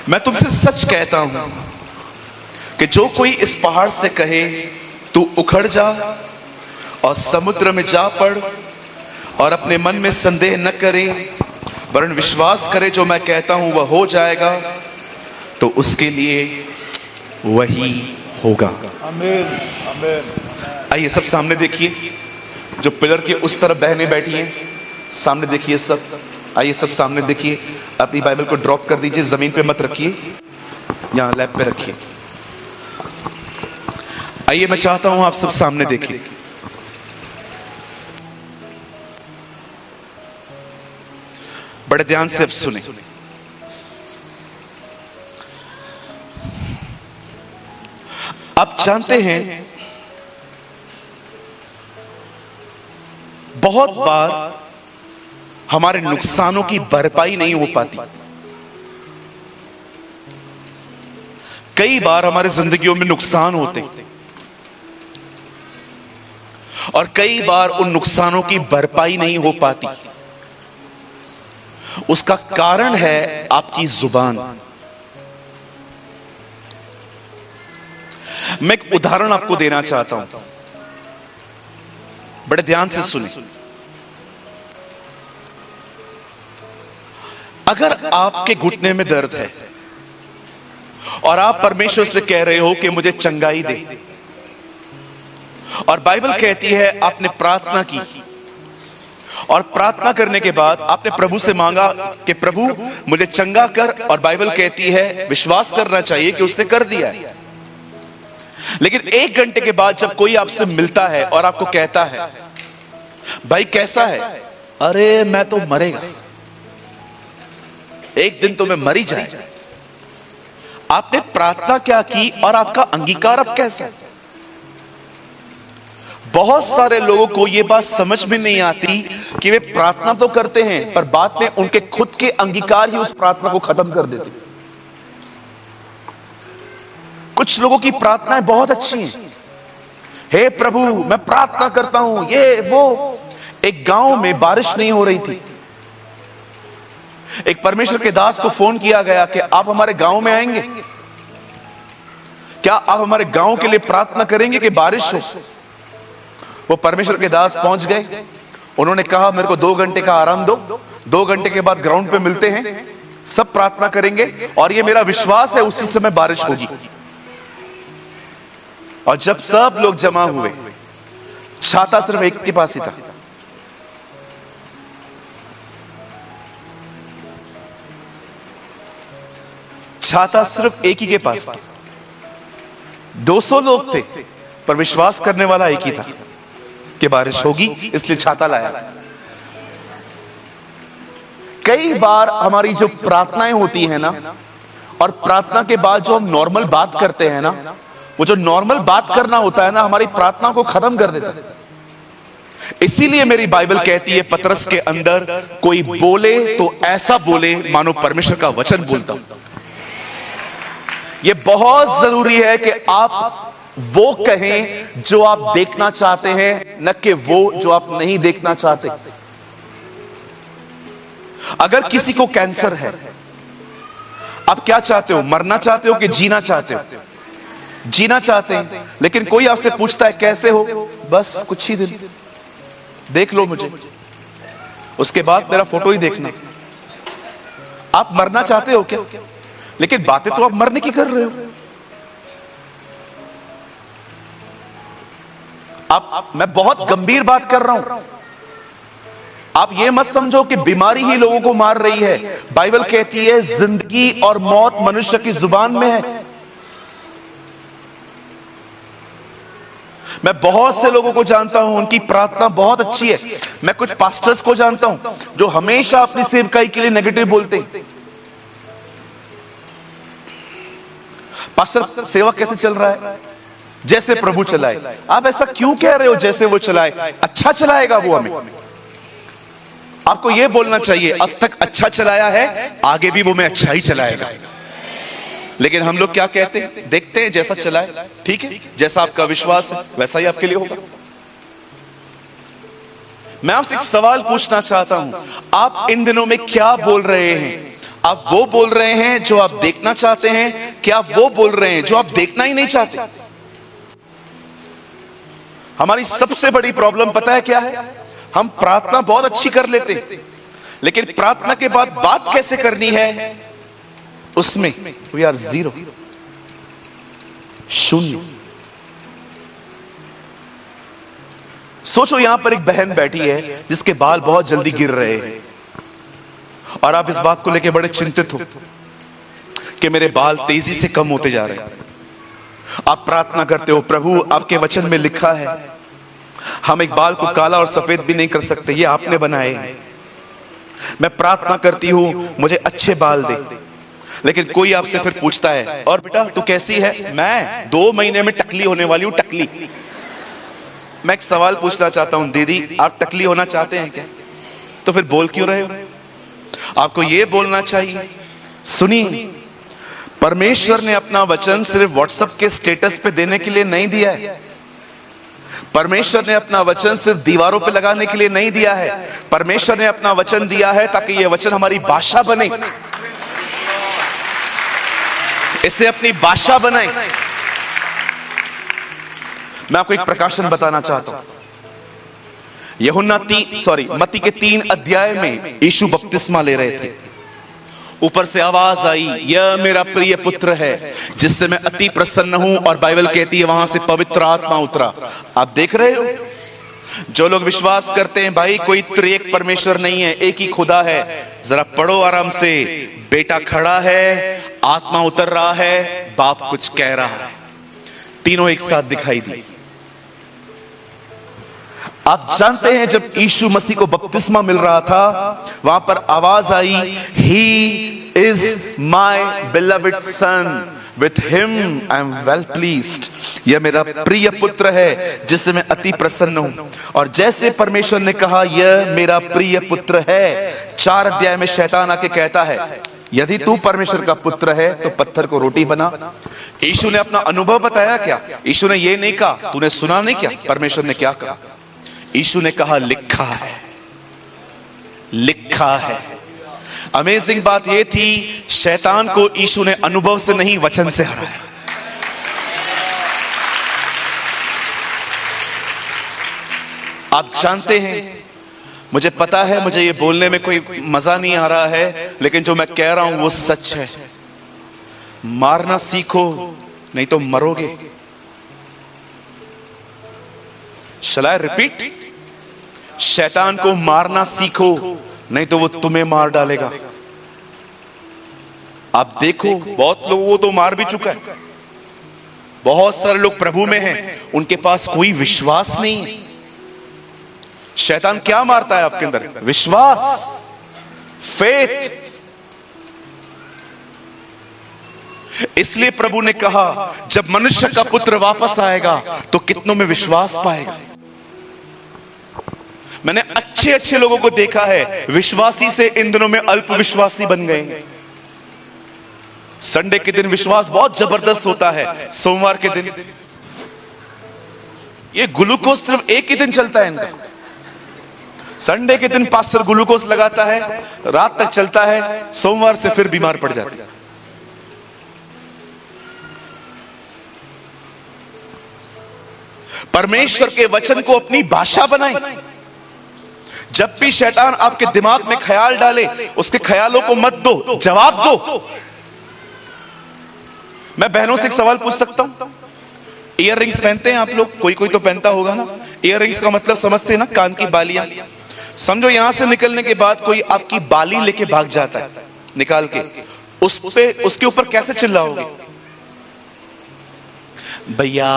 मैं तुमसे सच कहता हूं कि जो कोई इस पहाड़ से कहे तू उखड़ जा और समुद्र में जा पड़, और अपने मन में संदेह न करे वरन विश्वास करे जो मैं कहता हूं वह हो जाएगा, तो उसके लिए वही होगा। आमीन, आमीन। आइए सब सामने देखिए, जो पिलर के उस तरफ बहनें बैठी हैं सामने देखिए सब। आइए सब सामने देखिए। अपनी बाइबल को ड्रॉप कर दीजिए, जमीन पे मत रखिए, यहां लैब पे रखिए। आइए मैं चाहता हूं आप सब सामने देखिए। बड़े ध्यान से अब सुने। आप जानते हैं बहुत बार हमारे नुकसानों की भरपाई नहीं हो पाती। कई बार हमारे जिंदगियों में नुकसान होते हैं और कई बार उन नुकसानों की भरपाई नहीं हो पाती। उसका कारण है आपकी जुबान। मैं एक उदाहरण आपको देना चाहता हूं, बड़े ध्यान से सुने। अगर आपके घुटने में दर्द है और आप परमेश्वर से कह रहे हो कि मुझे चंगाई दे, और बाइबल कहती है आपने प्रार्थना की और प्रार्थना करने के बाद आपने प्रभु से मांगा कि प्रभु मुझे चंगा कर, और बाइबल कहती है विश्वास करना चाहिए कि उसने कर दिया है। लेकिन 1 घंटे के बाद जब कोई आपसे मिलता है और आपको कहता है भाई कैसा है, अरे मैं तो मरेगा, एक दिन तो मैं मर ही जाए। आपने प्रार्थना क्या की और आपका अंगीकार अब कैसा है? बहुत सारे लोगों को यह बात समझ में नहीं आती कि वे प्रार्थना तो करते हैं पर बाद में उनके खुद के अंगीकार ही उस प्रार्थना को खत्म कर देते। कुछ लोगों की प्रार्थनाएं बहुत अच्छी हैं, हे प्रभु मैं प्रार्थना करता हूं ये वो। एक गांव में बारिश नहीं हो रही थी। एक परमेश्वर के दास को फोन किया गया कि आप हमारे गांव में आएंगे, क्या आप हमारे गांव के लिए प्रार्थना करेंगे कि बारिश हो। वो परमेश्वर के दास पहुंच गए। उन्होंने कहा मेरे को 2 घंटे का आराम दो, 2 घंटे के बाद ग्राउंड पे मिलते हैं, सब प्रार्थना करेंगे और ये मेरा विश्वास है उसी समय बारिश होगी। और जब सब लोग जमा हुए, छाता सिर्फ एक के पास ही था। छाता सिर्फ एक ही के पास था। 200 लोग थे पर विश्वास करने वाला एक ही था कि बारिश होगी, इसलिए छाता लाया। कई बार हमारी जो प्रार्थनाएं होती हैं ना, और प्रार्थना के बाद जो हम नॉर्मल बात करते हैं ना, वो जो नॉर्मल बात करना होता है ना, हमारी प्रार्थना को खत्म कर देता है। इसीलिए मेरी बाइबल कहती है पतरस के अंदर, कोई बोले तो ऐसा बोले मानो परमेश्वर का वचन बोलता हूं। यह बहुत जरूरी है कि आप वो कहें जो आप देखना चाहते हैं, न कि वो जो आप नहीं देखना चाहते। अगर किसी को कैंसर है, आप क्या चाहते हो? मरना चाहते हो कि जीना चाहते हो? जीना चाहते हैं। लेकिन कोई आपसे पूछता है कैसे हो? बस कुछ ही दिन देख लो मुझे, उसके बाद मेरा फोटो ही देखना। आप मरना चाहते हो क्या? लेकिन बातें तो आप मरने की कर रहे हो। मैं बहुत गंभीर बात कर रहा हूं। आप ये मत समझो कि बीमारी ही लोगों को मार रही है। बाइबल कहती है जिंदगी और मौत मनुष्य की जुबान में है। मैं बहुत से लोगों को जानता हूं, उनकी प्रार्थना बहुत अच्छी है। मैं कुछ पास्टर्स को जानता हूं जो हमेशा अपनी सेवकाई के लिए नेगेटिव बोलते हैं। पास्टर सेवा कैसे चल रहा है? जैसे प्रभु चलाए। आप ऐसा क्यों कह रहे हो जैसे वो चलाए? अच्छा चलाएगा वो हमें। आपको यह बोलना चाहिए अब तक अच्छा चलाया है, आगे भी वो मैं अच्छा ही चलाएगा। लेकिन हम लोग क्या कहते हैं? देखते हैं जैसा चलाए, ठीक है, जैसा आपका विश्वास है वैसा ही आपके लिए होगा। मैं आपसे एक सवाल पूछना चाहता हूं, आप इन दिनों में क्या बोल रहे हैं? आप वो बोल रहे हैं जो आप देखना चाहते हैं, क्या आप वो बोल रहे हैं जो आप देखना ही नहीं चाहते? हमारी सबसे बड़ी प्रॉब्लम पता है क्या है? हम प्रार्थना बहुत अच्छी कर लेते, लेकिन प्रार्थना के बाद बात कैसे करनी है उसमें वी आर जीरो, शून्य। सोचो यहां पर एक बहन बैठी है जिसके बाल बहुत जल्दी गिर रहे हैं और आप इस बात को लेकर बड़े चिंतित हो कि मेरे बाल तेजी से कम होते जा रहे हैं। आप प्रार्थना करते हो, प्रभु आपके वचन में लिखा है हम एक बाल को काला और सफेद भी नहीं कर सकते, ये आपने बनाए। मैं प्रार्थना करती हूं मुझे अच्छे बाल दे, लेकिन कोई आपसे फिर पूछता है और बेटा तू कैसी है? मैं 2 महीने में टकली होने वाली हूं, टकली। मैं एक सवाल पूछना चाहता हूं, दीदी आप टकली होना चाहते हैं क्या? तो फिर बोल क्यों रहे हो? आपको यह बोलना चाहिए, सुनिए, परमेश्वर ने अपना वचन सिर्फ व्हाट्सएप के स्टेटस पे देने के लिए नहीं दिया है। परमेश्वर ने अपना वचन सिर्फ दीवारों पे लगाने के लिए नहीं दिया है। परमेश्वर ने अपना वचन दिया है ताकि यह वचन हमारी भाषा बने, इसे अपनी भाषा बनाए। मैं आपको एक प्रकाशन बताना चाहता हूं। मत्ती के 3 अध्याय में यीशु बपतिस्मा ले रहे थे। ऊपर से आवाज आई, यह मेरा प्रिय पुत्र है जिससे मैं अति प्रसन्न हूं। और बाइबल कहती है वहां से पवित्र आत्मा उतरा। आप देख रहे हो, जो लोग विश्वास करते हैं भाई कोई त्रिएक परमेश्वर नहीं है, एक ही खुदा है, जरा पढ़ो आराम से। बेटा खड़ा है, आत्मा उतर रहा है, बाप कुछ कह रहा है, तीनों एक साथ दिखाई दी। आप जानते हैं जब यीशु मसीह को बपतिस्मा मिल रहा था, वहां पर आवाज आई, he is my beloved son, with him I am well pleased. यह मेरा प्रिय पुत्र है जिससे मैं अति प्रसन्न हूं। और जैसे परमेश्वर ने कहा यह मेरा प्रिय पुत्र है, 4 अध्याय में शैतान आके कहता है यदि तू परमेश्वर का पुत्र है तो पत्थर को रोटी बना। यीशु ने अपना अनुभव बताया क्या? यीशु ने यह नहीं कहा, तूने सुना नहीं क्या परमेश्वर ने क्या कहा? यीशु ने कहा लिखा है, लिखा है। अमेजिंग बात यह थी, शैतान को यीशु ने अनुभव से नहीं वचन से हराया। आप जानते हैं, मुझे पता है मुझे ये बोलने में कोई मजा नहीं आ रहा है, लेकिन जो मैं कह रहा हूं वो सच है। मारना सीखो नहीं तो मरोगे। Shall I repeat? शैतान को मारना सीखो नहीं तो वो तुम्हें मार डालेगा। आप देखो बहुत लोगों को तो मार भी चुका है। बहुत सारे लोग प्रभु में हैं, उनके पास कोई विश्वास नहीं है। शैतान क्या मारता है आपके अंदर? विश्वास, फेथ। इसलिए प्रभु ने कहा, जब मनुष्य का पुत्र वापस आएगा तो कितनों में विश्वास पाएगा। मैंने अच्छे अच्छे लोगों को देखा है, विश्वासी से इन दिनों में अल्प विश्वासी बन गए। संडे के दिन विश्वास बहुत जबरदस्त होता है, सोमवार के दिन ये ग्लूकोज सिर्फ एक ही दिन चलता है इनका। संडे के दिन पास्टर ग्लूकोज लगाता है, रात तक चलता है, सोमवार से फिर बीमार पड़ जाते हैं। परमेश्वर के वचन को अपनी भाषा बनाएं। जब भी शैतान आपके दिमाग में ख्याल डाले, उसके ख्यालों को मत दो, जवाब दो। मैं बहनों से एक सवाल पूछ सकता हूं? ईयर रिंग्स पहनते हैं आप लोग? कोई कोई तो पहनता होगा ना। ईयर रिंग्स का मतलब समझते हैं ना, कान की बालियां। समझो यहां से निकलने के बाद कोई आपकी बाली लेके भाग जाता है निकाल के, उस पे उसके ऊपर कैसे चिल्लाओगे? भैया,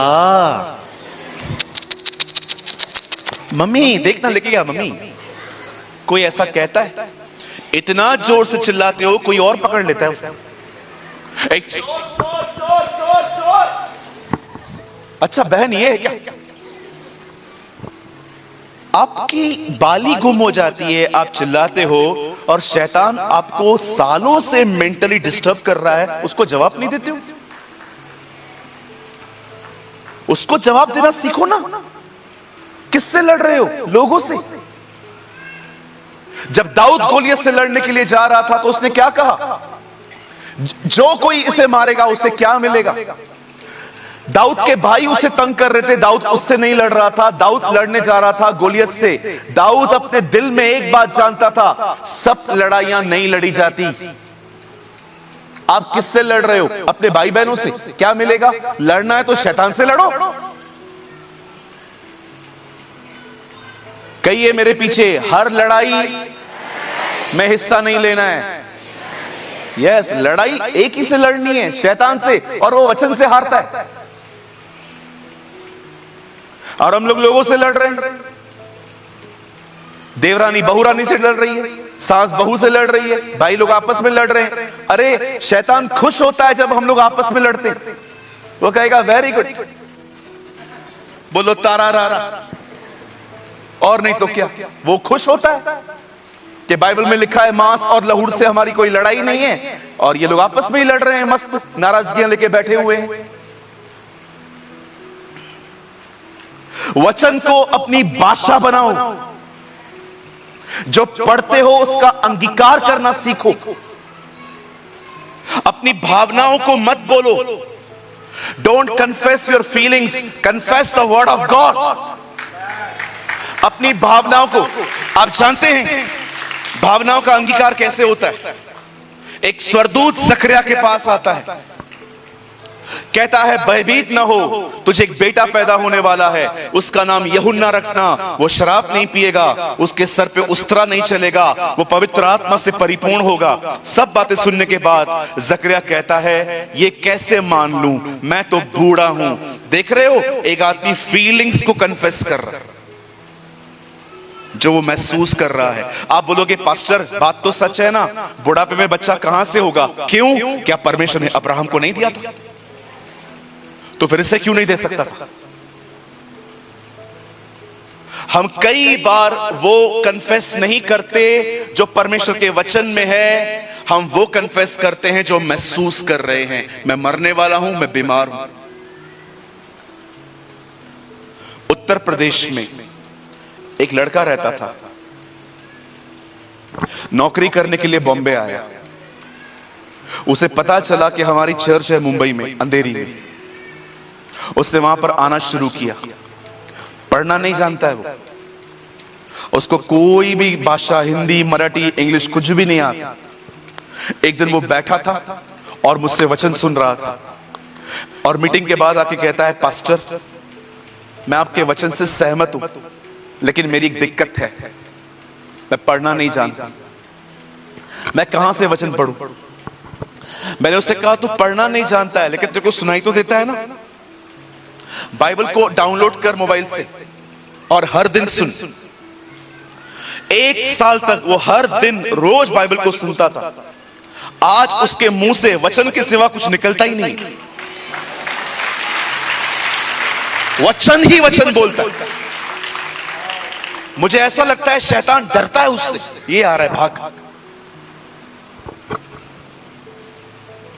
मम्मी देखना लेके गया मम्मी। कोई ऐसा कहता है? इतना जोर से चिल्लाते हो कोई और पकड़ लेता है उसको। अच्छा बहन ये है क्या? आपकी बाली गुम हो जाती है, आप चिल्लाते हो, और शैतान आपको सालों से मेंटली डिस्टर्ब कर रहा है, उसको जवाब नहीं देते हो? उसको जवाब देना सीखो ना। किससे लड़ रहे हो? लोगों से। जब दाऊद गोलियत से लड़ने के लिए जा रहा था तो उसने क्या कहा? जो कोई इसे मारेगा उसे क्या मिलेगा? दाऊद के भाई उसे तंग कर रहे थे, दाऊद उससे नहीं लड़ रहा था, दाऊद लड़ने जा रहा था गोलियत से। दाऊद अपने दिल में एक बात जानता था, सब लड़ाइयां नहीं लड़ी जाती। आप किससे लड़ रहे हो? अपने भाई बहनों से। क्या मिलेगा? लड़ना है तो शैतान से लड़ो। कहिए मेरे पीछे, हर लड़ाई में हिस्सा नहीं लेना है। यस, लड़ाई एक ही से लड़नी है, शैतान से, और वो वचन से हारता है। और हम लोग लोगों से लड़ रहे हैं। देवरानी बहुरानी से लड़ रही है, सास बहू से लड़ रही है, भाई लोग आपस में लड़ रहे हैं। अरे शैतान खुश होता है जब हम लोग आपस में लड़ते हैं। वो कहेगा वेरी गुड, बोलो तारा रारा, और नहीं तो क्या। वो खुश होता है कि बाइबल में लिखा है मांस और लहूर से हमारी कोई लड़ाई नहीं है, और ये लोग आपस में ही लड़ रहे हैं, मस्त नाराजगियां लेके बैठे हुए हैं। वचन को अपनी भाषा बनाओ। जो पढ़ते हो उसका अंगीकार करना सीखो। अपनी भावनाओं को मत बोलो। Don't confess your feelings, confess the word of God. अपनी भावनाओं को, आप जानते हैं भावनाओं का अंगीकार कैसे होता है? एक स्वर्गदूत जकरिया के पास आता है, कहता है भयभीत न हो, तुझे एक बेटा पैदा होने वाला है, उसका नाम यूहन्ना रखना। वो शराब नहीं पिएगा, उसके सर पे उस्तरा नहीं चलेगा, वो पवित्र आत्मा से परिपूर्ण होगा। सब बातें सुनने के बाद जकरिया कहता है ये कैसे मान लूं, मैं तो बूढ़ा हूं। देख रहे हो, एक आदमी फीलिंग्स को कन्फेस कर रहा है, जो वो महसूस कर रहा है। आप बोलोगे पास्टर बात तो सच है ना, बुढ़ापे में बच्चा कहां से होगा? क्यों? क्या परमेश्वर ने अब्राहम को नहीं दिया था? तो फिर इसे क्यों नहीं दे सकता था? हम कई बार वो कन्फेस नहीं करते जो परमेश्वर के वचन में है, हम वो कन्फेस करते हैं जो महसूस कर रहे हैं। मैं मरने वाला हूं, मैं बीमार हूं। उत्तर प्रदेश में एक लड़का रहता था, नौकरी करने के लिए बॉम्बे आया। उसे पता चला कि हमारी चर्च है मुंबई में, अंधेरी में। उसने वहां पर आना शुरू किया। पढ़ना नहीं जानता है वो, उसको कोई भी भाषा, हिंदी, मराठी, इंग्लिश कुछ भी नहीं आता। एक दिन वो बैठा था और मुझसे वचन सुन रहा था, और मीटिंग के बाद आके कहता है पास्टर मैं आपके वचन से सहमत हूं, लेकिन मेरी एक दिक्कत है, मैं पढ़ना नहीं जानता, मैं कहां से वचन पढ़ूं? मैंने उससे कहा तू पढ़ना नहीं जानता है, लेकिन तेरे को सुनाई तो देता है ना। बाइबल को डाउनलोड कर मोबाइल से और हर दिन सुन। 1 साल तक वो हर दिन रोज बाइबल को सुनता था। आज उसके मुंह से वचन के सिवा कुछ निकलता ही नहीं, वचन ही वचन बोलता है। मुझे ऐसा लगता है शैतान डरता है उससे, ये आ रहा है भाग।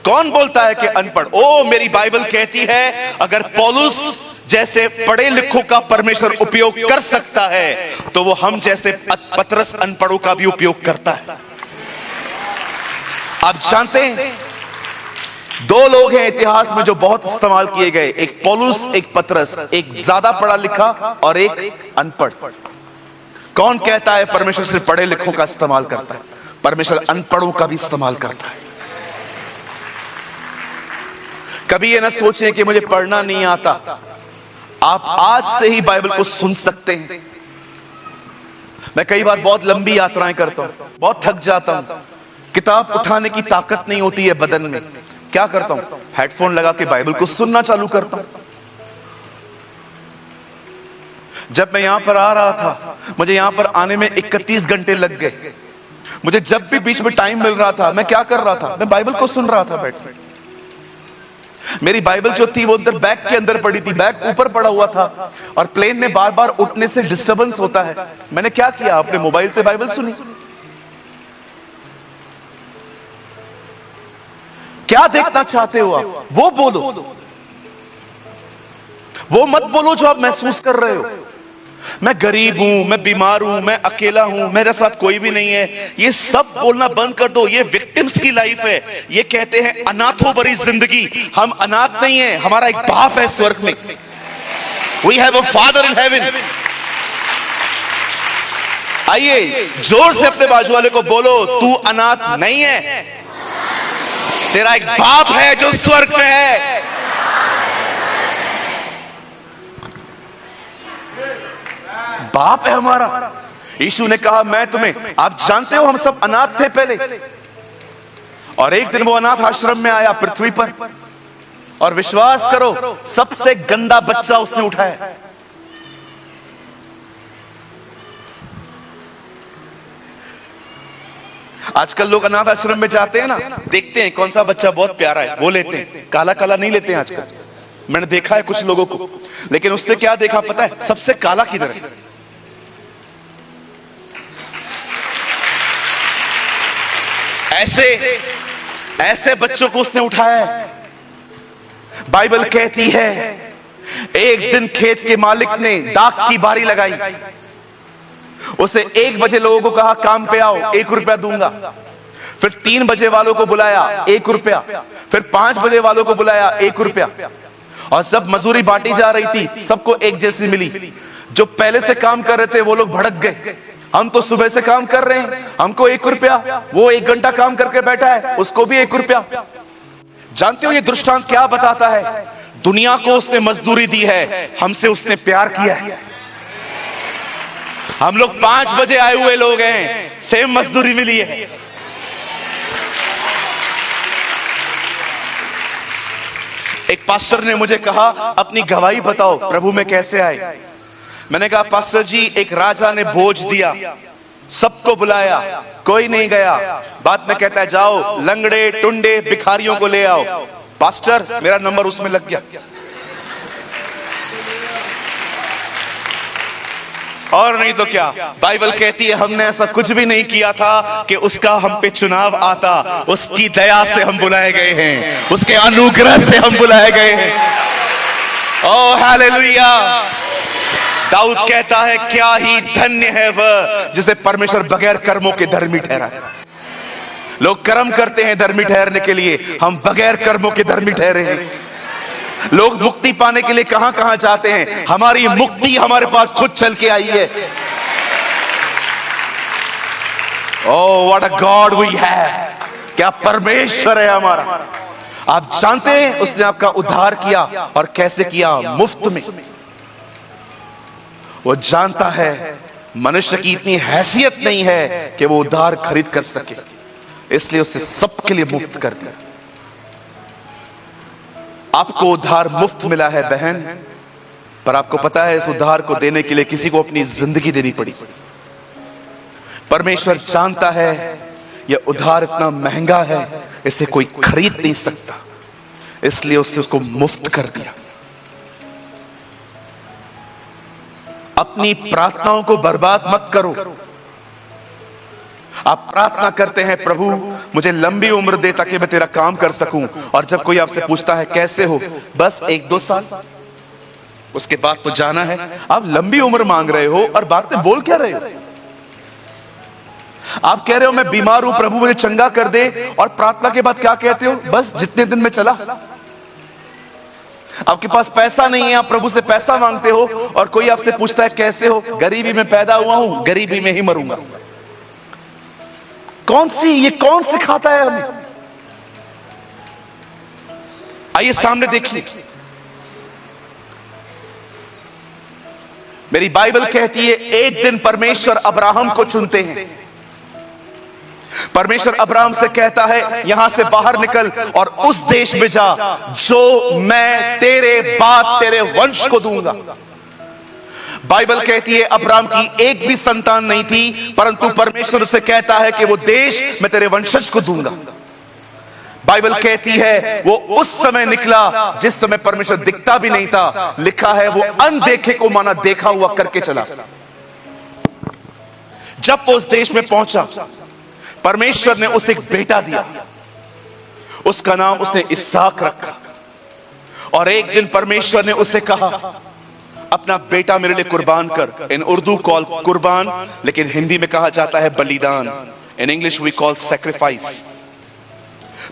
कौन बोलता है कि अनपढ़? ओ मेरी बाइबल कहती है अगर पौलुस जैसे पढ़े लिखों का परमेश्वर उपयोग कर सकता है तो वो हम जैसे पतरस अनपढ़ों का भी उपयोग करता है। आप जानते हैं दो लोग हैं इतिहास में जो बहुत इस्तेमाल किए गए, एक पौलुस एक पतरस, एक ज्यादा पढ़ा लिखा और एक अनपढ़। कौन कहता है परमेश्वर सिर्फ पढ़े लिखों का इस्तेमाल करता है? परमेश्वर अनपढ़ों का भी इस्तेमाल करता है। कभी ये ना सोचें कि मुझे पढ़ना नहीं आता, आप आज से ही बाइबल को सुन सकते हैं। मैं कई बार बहुत लंबी यात्राएं करता हूं, बहुत थक जाता हूं, किताब उठाने की ताकत नहीं होती है बदन में। क्या करता हूं? हेडफोन लगा के बाइबल को सुनना चालू करता हूं। जब मैं यहां पर आ रहा था, मुझे यहां पर आने में 31 घंटे लग गए। मुझे जब भी बीच में टाइम मिल रहा था, मैं क्या कर रहा था? मैं बाइबल को सुन रहा था बैठ के। मेरी बाइबल जो थी वो अंदर बैग के अंदर पड़ी थी, बैग ऊपर पड़ा हुआ था और प्लेन में बार बार उठने से डिस्टरबेंस होता है। मैंने क्या किया? अपने मोबाइल से बाइबल सुनी। क्या देखना चाहते हो आप? वो बोलो, वो मत बोलो जो आप महसूस कर रहे हो। मैं गरीब हूं, मैं बीमार हूं, मैं अकेला हूं, मेरे साथ कोई भी नहीं है, ये सब बोलना बंद कर दो। ये विक्टिम्स की लाइफ है। ये कहते हैं अनाथों भरी जिंदगी। हम अनाथ नहीं है, हमारा एक बाप है स्वर्ग में। We have a father in heaven. आइए जोर से अपने बाजू वाले को बोलो, तू अनाथ नहीं है, तेरा एक बाप है जो स्वर्ग में है। बाप है हमारा। यीशु ने कहा मैं तुम्हें, आप जानते हो हम सब अनाथ थे पहले, और एक दिन वो अनाथ आश्रम में आया पृथ्वी पर, और विश्वास करो सबसे गंदा बच्चा उसने उठाया। आजकल लोग अनाथ आश्रम में जाते हैं ना, देखते हैं कौन सा बच्चा बहुत प्यारा है, वो लेते हैं। काला काला नहीं लेते हैं आजकल, मैंने देखा है कुछ लोगों को। लेकिन उसने क्या देखा पता है? सबसे काला किधर है। ऐसे बच्चों को उसने उठाया है। बाइबल कहती है एक दिन खेत के मालिक ने डाक की बारी लगाई, उसे 1 बजे लोगों को कहा काम पे आओ, 1 रुपया दूंगा। फिर 3 बजे वालों को बुलाया, 1 रुपया। फिर 5 बजे वालों को बुलाया, 1 रुपया। और सब मजदूरी बांटी जा रही थी, सबको एक जैसी मिली। जो पहले से काम कर रहे थे वो लोग भड़क गए, हम तो सुबह से काम कर रहे हैं, हमको 1 रुपया। वो 1 घंटा काम करके बैठा है, उसको भी 1 रुपया। जानते हो ये दृष्टांत क्या बताता है? दुनिया को उसने मजदूरी दी है, हमसे उसने प्यार किया है। हम लोग 5 बजे आए हुए लोग हैं, सेम मजदूरी मिली है। एक पास्टर ने मुझे कहा अपनी गवाही बताओ प्रभु में कैसे आए। मैंने कहा पास्टर जी एक राजा ने भोज दिया, सबको बुलाया, कोई नहीं गया। बाद में कहता है जाओ लंगड़े टुंडे भिखारियों को ले आओ। पास्टर मेरा नंबर उसमें लग गया। और नहीं तो क्या, बाइबल कहती है हमने ऐसा कुछ भी नहीं किया था कि उसका हम पे चुनाव आता। उसकी दया से हम बुलाए गए हैं, उसके अनुग्रह से हम बुलाए गए हैं। Oh hallelujah. दाऊद कहता है क्या ही धन्य है वह जिसे परमेश्वर बगैर कर्मों के धर्मी ठहरा। लोग कर्म करते हैं धर्मी ठहरने के लिए, हम बगैर कर्मों के धर्मी ठहरे हैं। लोग मुक्ति पाने के लिए कहां कहां जाते हैं, हमारी मुक्ति हमारे पास खुद चल के आई है। Oh what a God we have. क्या परमेश्वर है हमारा। आप जानते हैं उसने आपका उद्धार किया, और कैसे किया? मुफ्त में। वो जानता है मनुष्य की इतनी हैसियत नहीं है कि वो उद्धार खरीद कर सके, इसलिए उसे सबके लिए मुफ्त कर दिया। आपको उद्धार मुफ्त मिला है बहन, पर आपको पता है इस उद्धार को देने के लिए किसी को अपनी जिंदगी देनी पड़ी। परमेश्वर जानता है यह उधार इतना महंगा है, इसे कोई खरीद नहीं सकता, इसलिए उससे उसको मुफ्त कर दिया। अपनी प्रार्थनाओं को बर्बाद मत करो। आप प्रार्थना करते हैं, प्रभु मुझे लंबी उम्र दे ताकि मैं तेरा काम कर सकूं, और जब कोई आपसे पूछता है कैसे हो, बस 1-2 साल, उसके बाद तो जाना है। आप लंबी उम्र मांग रहे हो और बाद में बोल क्या रहे हो? आप कह रहे हो मैं बीमार हूं, प्रभु मुझे चंगा कर दे, और प्रार्थना के बाद क्या कहते हो? बस जितने दिन में चला। आपके पास पैसा नहीं है, आप प्रभु से पैसा मांगते हो, और कोई आपसे पूछता है कैसे हो, गरीबी में पैदा हुआ हूं, गरीबी में ही मरूंगा। ये कौन सिखाता है हमें? आइए सामने देखिए, मेरी बाइबल कहती है एक दिन परमेश्वर अब्राहम को चुनते हैं। परमेश्वर अब्राहम से कहता है यहां से बाहर निकल और उस देश में जा जो मैं तेरे बाद तेरे वंश को दूंगा। बाइबल कहती है अब्राहम की एक भी संतान नहीं थी, परंतु परमेश्वर उसे कहता है कि वो देश मैं तेरे वंशज को दूंगा। बाइबल कहती है वो उस समय निकला जिस समय परमेश्वर दिखता भी नहीं था। लिखा है वो अनदेखे को माना देखा हुआ करके चला। जब वो उस देश में पहुंचा, परमेश्वर ने उसे एक बेटा दिया, उसका नाम उसने इसहाक रखा। और एक दिन परमेश्वर ने उसे कहा अपना बेटा मेरे लिए कुर्बान कर। इन उर्दू कॉल कुर्बान, लेकिन हिंदी में कहा जाता है बलिदान। In English we call sacrifice.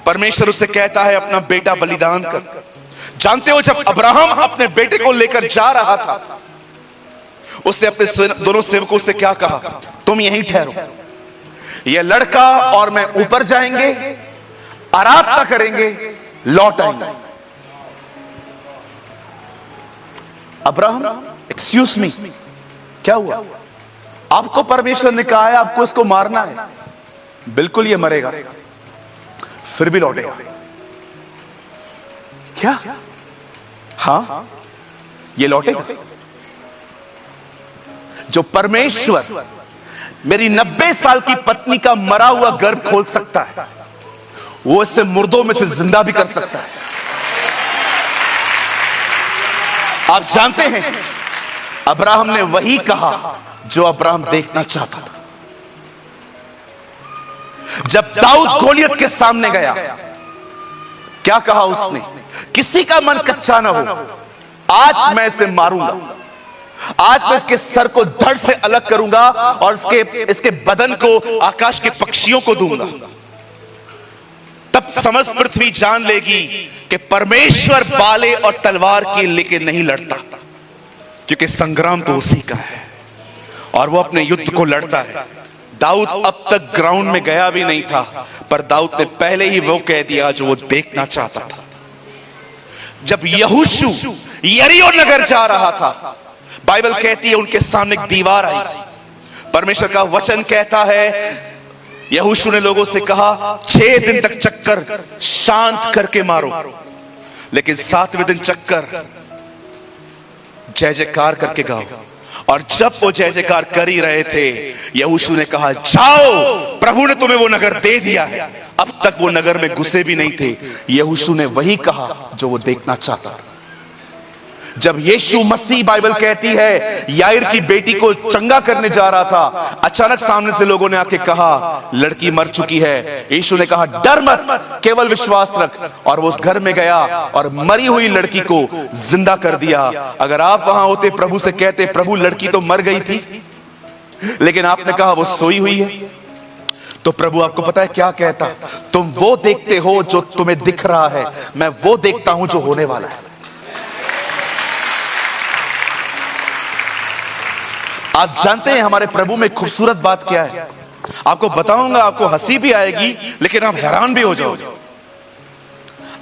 परमेश्वर उसे कहता है अपना बेटा बलिदान कर। जानते हो जब अब्राहम अपने बेटे को लेकर जा रहा था, उसने अपने दोनों सेवकों से क्या कहा? तुम यहीं ठहरो, यह लड़का और मैं ऊपर जाएंगे, आराधना करेंगे, लौट आएंगे। अब्राहम, एक्सक्यूज मी, क्या हुआ? आपको परमेश्वर ने कहा है आपको इसको मारना है। बिल्कुल ये मरेगा, फिर भी लौटेगा। क्या? हाँ, ये लौटेगा। जो परमेश्वर मेरी 90 साल की पत्नी का मरा हुआ गर्भ खोल सकता है, वो इसे मुर्दों में से जिंदा भी कर सकता है। आप जानते हैं अब्राहम ने वही कहा जो अब्राहम देखना चाहता था। जब दाऊद गोलियत के सामने गया, क्या कहा उसने? किसी का मन कच्चा ना हो, आज मैं इसे मारूंगा, आज मैं इसके सर को धड़ से अलग करूंगा और इसके बदन को आकाश के पक्षियों को दूंगा। तब समस्त पृथ्वी जान लेगी कि परमेश्वर बाले और तलवार के लेके नहीं लड़ता, क्योंकि संग्राम तो उसी का है और वो अपने युद्ध को लड़ता है। दाऊद अब तक ग्राउंड में गया भी नहीं था, पर दाऊद ने पहले ही वो कह दिया जो वो देखना चाहता था। जब यहोशू यरीहो नगर जा रहा था, बाइबल कहती है उनके सामने एक दीवार आई। परमेश्वर का वचन कहता है यहोशू ने लोगों से कहा 6 दिन तक चक्कर शांत करके मारो, लेकिन 7वें दिन चक्कर जय जयकार करके गाओ। और जब वो जय जयकार कर ही रहे थे, यहोशू ने कहा जाओ, प्रभु ने तुम्हें वो नगर दे दिया है। अब तक वो नगर में घुसे भी नहीं थे। यहोशू ने वही कहा जो वो देखना चाहता था। जब यीशु मसीह, बाइबल कहती है, याईर की बेटी को चंगा करने जा रहा था, अचानक सामने से लोगों ने आके कहा लड़की मर चुकी है। यीशु ने कहा डर मत, केवल विश्वास रख। और वो उस घर में गया और मरी हुई लड़की को जिंदा कर दिया। अगर आप वहां होते, प्रभु से कहते प्रभु लड़की तो मर गई थी, लेकिन आपने कहा वो सोई हुई है, तो प्रभु आपको पता है क्या कहता? तुम वो देखते हो जो तुम्हें दिख रहा है, मैं वो देखता हूं जो होने वाला है। आप जानते हैं हमारे प्रभु में खूबसूरत बात क्या है? आपको बताऊंगा, आपको हंसी भी आएगी, लेकिन आप हैरान भी हो जाओगे।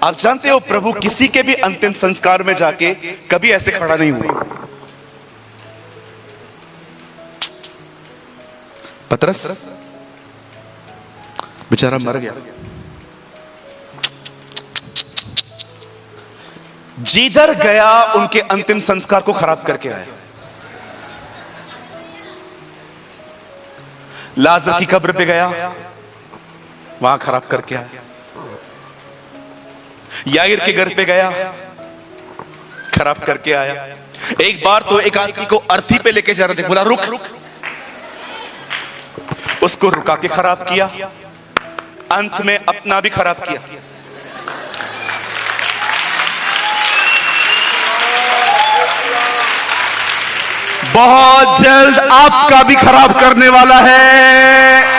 आप जानते हो प्रभु किसी के भी अंतिम संस्कार में जाके कभी ऐसे खड़ा नहीं हुआ। पतरस बेचारा मर गया, जिधर गया उनके अंतिम संस्कार को खराब करके आया। लाजर की कब्र पे गया, वहां खराब करके आया। याईर के घर पे गया, खराब करके आया। एक बार तो एक आदमी को अर्थी पे लेके जा रहे थे, बोला रुक रुक, उसको रुका के खराब किया, अंत में अपना भी खराब किया। बहुत जल्द आपका भी खराब करने वाला है।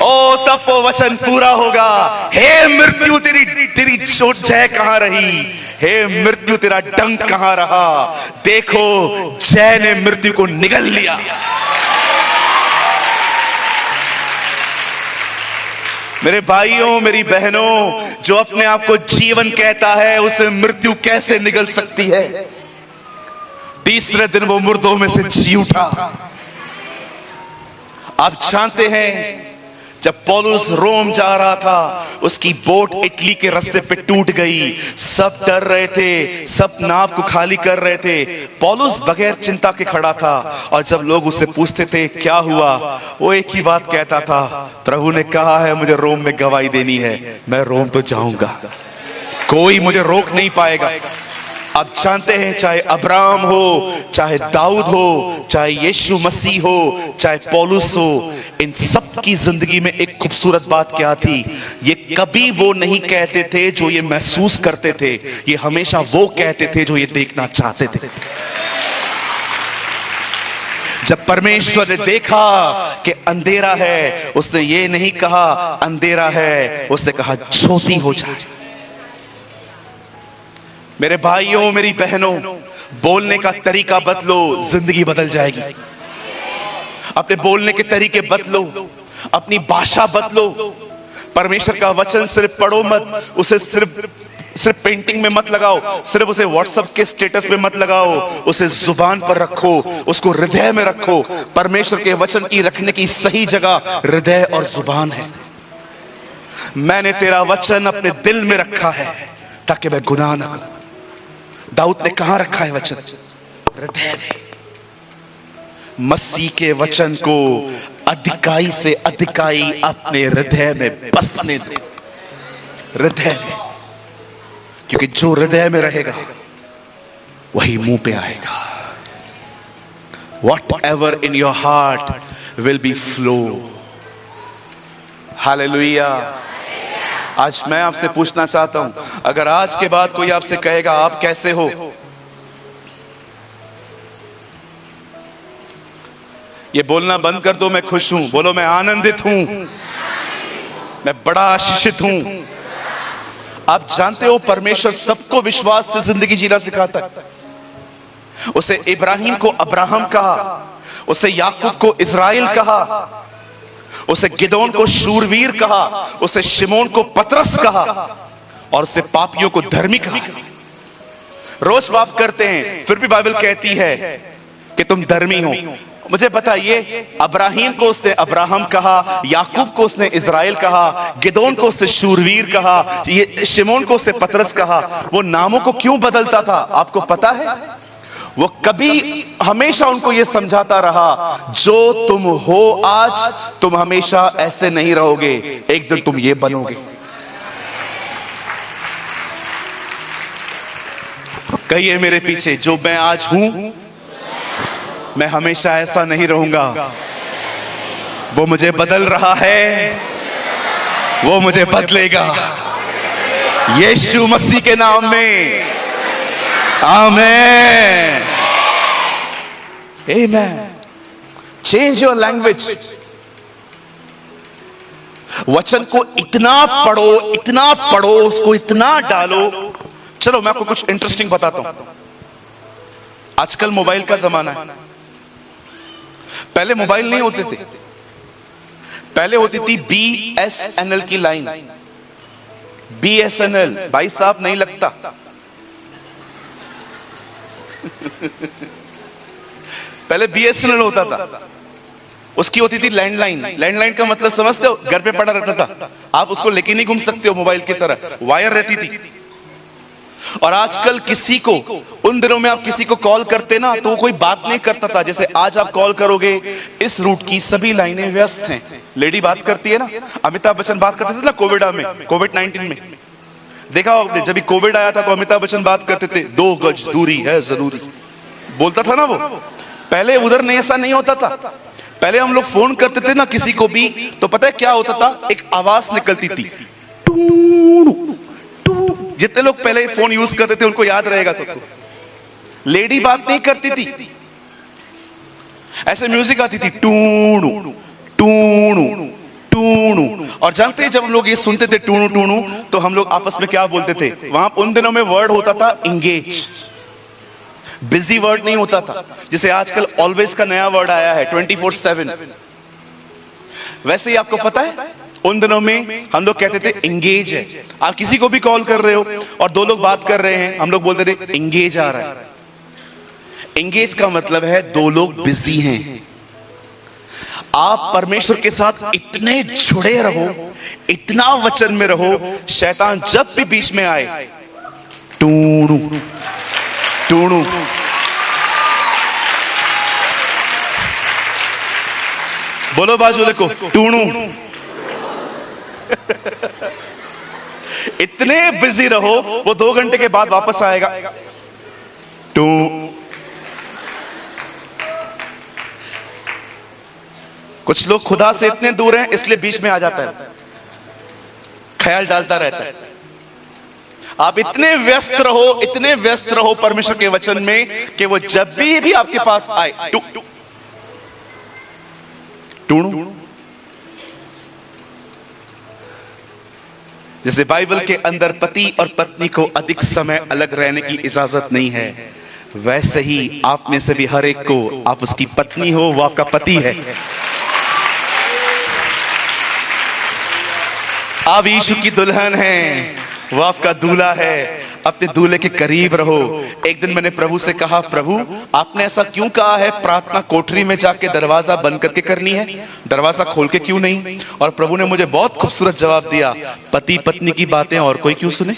ओ तब वो वचन पूरा होगा। हे मृत्यु तेरी चोट जय कहां रही, हे मृत्यु तेरा डंक कहां रहा। देखो जय ने मृत्यु को निगल लिया। मेरे भाइयों मेरी बहनों, जो अपने आप को जीवन कहता है उसे मृत्यु कैसे निगल सकती है। तीसरे दिन वो मुर्दों में से जी उठा। आप जानते हैं जब पौलुस रोम जा रहा था, उसकी बोट इटली के रास्ते पे टूट गई। सब डर रहे थे, सब नाव को खाली कर रहे थे। पौलुस बगैर चिंता के खड़ा था, और जब लोग उससे पूछते थे क्या हुआ, वो एक ही बात कहता था, प्रभु ने कहा है मुझे रोम में गवाही देनी है, मैं रोम तो जाऊंगा, कोई मुझे रोक नहीं पाएगा। आप जानते हैं चाहे अब्राहम हो, चाहे दाऊद हो, चाहे यीशु मसीह हो, चाहे पौलुस हो, इन सब की जिंदगी में एक खूबसूरत बात क्या थी, ये कभी वो नहीं कहते थे जो ये महसूस करते थे, ये हमेशा वो कहते थे जो ये देखना चाहते थे। जब परमेश्वर ने देखा कि अंधेरा है, उसने ये नहीं कहा अंधेरा है, उसने कहा ज्योति हो जाए। मेरे भाइयों मेरी बहनों, बोलने का तरीका बदलो, जिंदगी बदल जाएगी। अपने बोलने के तरीके बदलो, अपनी भाषा बदलो। परमेश्वर का वचन सिर्फ पढ़ो मत, उसे सिर्फ पेंटिंग में मत लगाओ, सिर्फ उसे व्हाट्सएप के स्टेटस पे मत लगाओ, उसे जुबान पर रखो, उसको हृदय में रखो। परमेश्वर के वचन की रखने की सही जगह हृदय और जुबान है। मैंने तेरा वचन अपने दिल में रखा है ताकि मैं गुनाह न करूं। दाऊद ने कहां रखा है वचन? हृदय में। मसीह के वचन को अधिकाई से अधिकाई अपने हृदय में बसने दो, हृदय में, क्योंकि जो हृदय में रहेगा वही मुंह पे आएगा। Whatever in your heart will be flow. Hallelujah. आज मैं आपसे पूछना चाहता हूं, अगर आज के बाद कोई आपसे कहेगा आप कैसे हो, ये बोलना बंद कर दो मैं खुश हूं, बोलो मैं आनंदित हूं, मैं बड़ा आशीषित हूं। आप जानते हो परमेश्वर सबको विश्वास से जिंदगी जीना सिखाता है। उसे इब्राहिम को अब्राहम कहा, उसे याकूब को इज़राइल कहा, उसे गिदोन को शूरवीर कहा, उसे शिमोन को पतरस कहा, और उसे पापियों को धर्मी कहा। रोज पाप करते हैं, फिर भी बाइबल कहती है कि तुम धर्मी हो। मुझे बताइए, अब्राहीम को उसने अब्राहम कहा, याकूब को उसने इज़राइल कहा, गिदोन को उसने शूरवीर कहा, ये शिमोन को उसने पतरस कहा। वो नामों को क्यों बदलता था आपको पता है? वो कभी हमेशा उनको यह समझाता रहा, जो तुम हो आज तुम हमेशा ऐसे नहीं रहोगे, एक दिन तुम ये बनोगे। कहिए मेरे पीछे, जो मैं आज हूं मैं हमेशा ऐसा नहीं रहूंगा, वो मुझे बदल रहा है, वो मुझे बदलेगा यीशु मसीह के नाम में। Amen, amen. Change your language. वचन को इतना पढ़ो, उसको इतना डालो। चलो मैं आपको कुछ इंटरेस्टिंग बताता हूं। आजकल मोबाइल का जमाना है। पहले मोबाइल नहीं होते थे, पहले होती थी BSNL की लाइन। BSNL भाई साहब नहीं लगता। पहले BSNL होता था, उसकी होती थी लैंडलाइन। लैंडलाइन का मतलब समझते हो? घर पे पड़ा रहता था, आप उसको लेके नहीं घूम सकते हो मोबाइल की तरह, वायर रहती थी। और आजकल किसी को, उन दिनों में आप किसी को कॉल करते ना तो वो कोई बात नहीं करता था। जैसे आज आप कॉल करोगे, इस रूट की सभी लाइनें व्यस्त हैं। लेडी बात करती है ना, अमिताभ बच्चन बात करते थे ना कोविड 19 में। देखा आपने, जब कोविड आया था तो अमिताभ बच्चन बात करते थे, 2 गज दूरी है जरूरी, बोलता था ना वो। पहले उधर नहीं, ऐसा नहीं होता था। पहले हम लोग फोन करते थे ना किसी को भी, तो पता है क्या होता था, एक आवाज निकलती थी। जितने लोग पहले फोन यूज करते थे उनको याद रहेगा सबको। लेडी बात नहीं करती थी, ऐसे म्यूजिक आती थी, टूणू टूणू टूणू। और जानते हैं जब हम लोग ये सुनते थे टूणू टूणू, तो हम लोग आपस में क्या बोलते थे? वहां उन दिनों में वर्ड होता था एंगेज, बिजी वर्ड नहीं होता था। जैसे आजकल ऑलवेज का नया वर्ड आया है 24/7। वैसे ही आपको पता है उन दिनों में हम लोग कहते थे एंगेज है। आप किसी को भी कॉल कर रहे हो और 2 लोग बात कर रहे हैं, हम लोग बोलते थे एंगेज आ रहा है। एंगेज का मतलब है 2 लोग बिजी हैं। आप परमेश्वर के साथ इतने जुड़े रहो, इतना वचन में रहो, शैतान जब भी बीच में आए, टूणू टूणू। बोलो बाजू देखो, टूणू। इतने बिजी रहो, वो 2 घंटे के बाद वापस आएगा, टू। कुछ लोग खुदा से इतने दूर हैं इसलिए बीच में आ जाता है, ख्याल डालता रहता है। आप इतने व्यस्त रहो परमेश्वर के वचन में कि वो जब भी आपके पास आए, टूणू। जैसे बाइबल के अंदर पति और पत्नी को अधिक समय अलग रहने की इजाजत नहीं है, वैसे ही आप में से भी हर एक को, आप उसकी पत्नी हो, वो आपका पति है। आप यीशु की दुल्हन हैं, वो आपका दूल्हा है। अपने दूल्हे के करीब रहो। एक दिन मैंने प्रभु से कहा, प्रभु आपने ऐसा क्यों कहा है प्रार्थना कोठरी में जाके दरवाजा बंद करके करनी है, दरवाजा खोल के क्यों नहीं? और प्रभु ने मुझे बहुत खूबसूरत जवाब दिया, पति पत्नी की बातें और कोई क्यों सुने?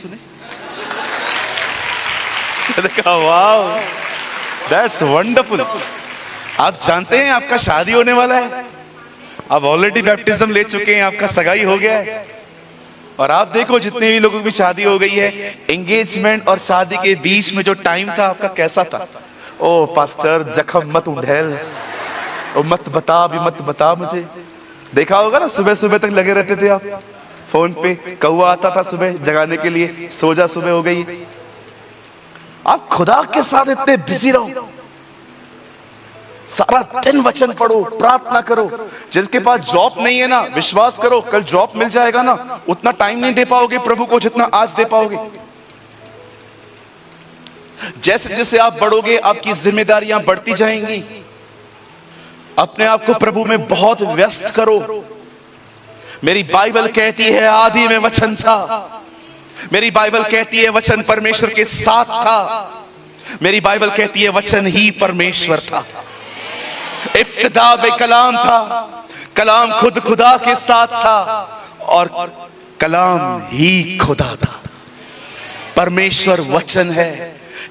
वाह, दैट्स वंडरफुल। आप जानते हैं आपका शादी होने वाला है, आप ऑलरेडी बैप्टिज्म ले चुके हैं, आपका सगाई हो गया है। और आप देखो जितने भी लोगों की शादी हो गई है, एंगेजमेंट और शादी के बीच में जो टाइम था आपका कैसा था? ओ पास्टर, जख्म मत उंडेल, ओ मत बता, अभी मत बता मुझे। देखा होगा ना, सुबह सुबह तक लगे रहते थे आप फोन पे, कौवा आता था सुबह जगाने के लिए, सो जा सुबह हो गई। आप खुदा के साथ इतने बिजी रहो, सारा दिन वचन पढ़ो, प्रार्थना करो। जिनके पास जॉब नहीं है ना, विश्वास करो कल जॉब मिल जाएगा ना, उतना टाइम नहीं दे पाओगे प्रभु को जितना आज दे पाओगे। जैसे जैसे आप बढ़ोगे आपकी जिम्मेदारियां बढ़ती जाएंगी। अपने आप को प्रभु में बहुत व्यस्त करो। मेरी बाइबल कहती है आदि में वचन था। मेरी बाइबल कहती है वचन परमेश्वर के साथ था। मेरी बाइबल कहती है वचन ही परमेश्वर था। इब्तिदा में कलाम था, कलाम खुद खुदा के साथ था और कलाम ही खुदा था। परमेश्वर वचन है।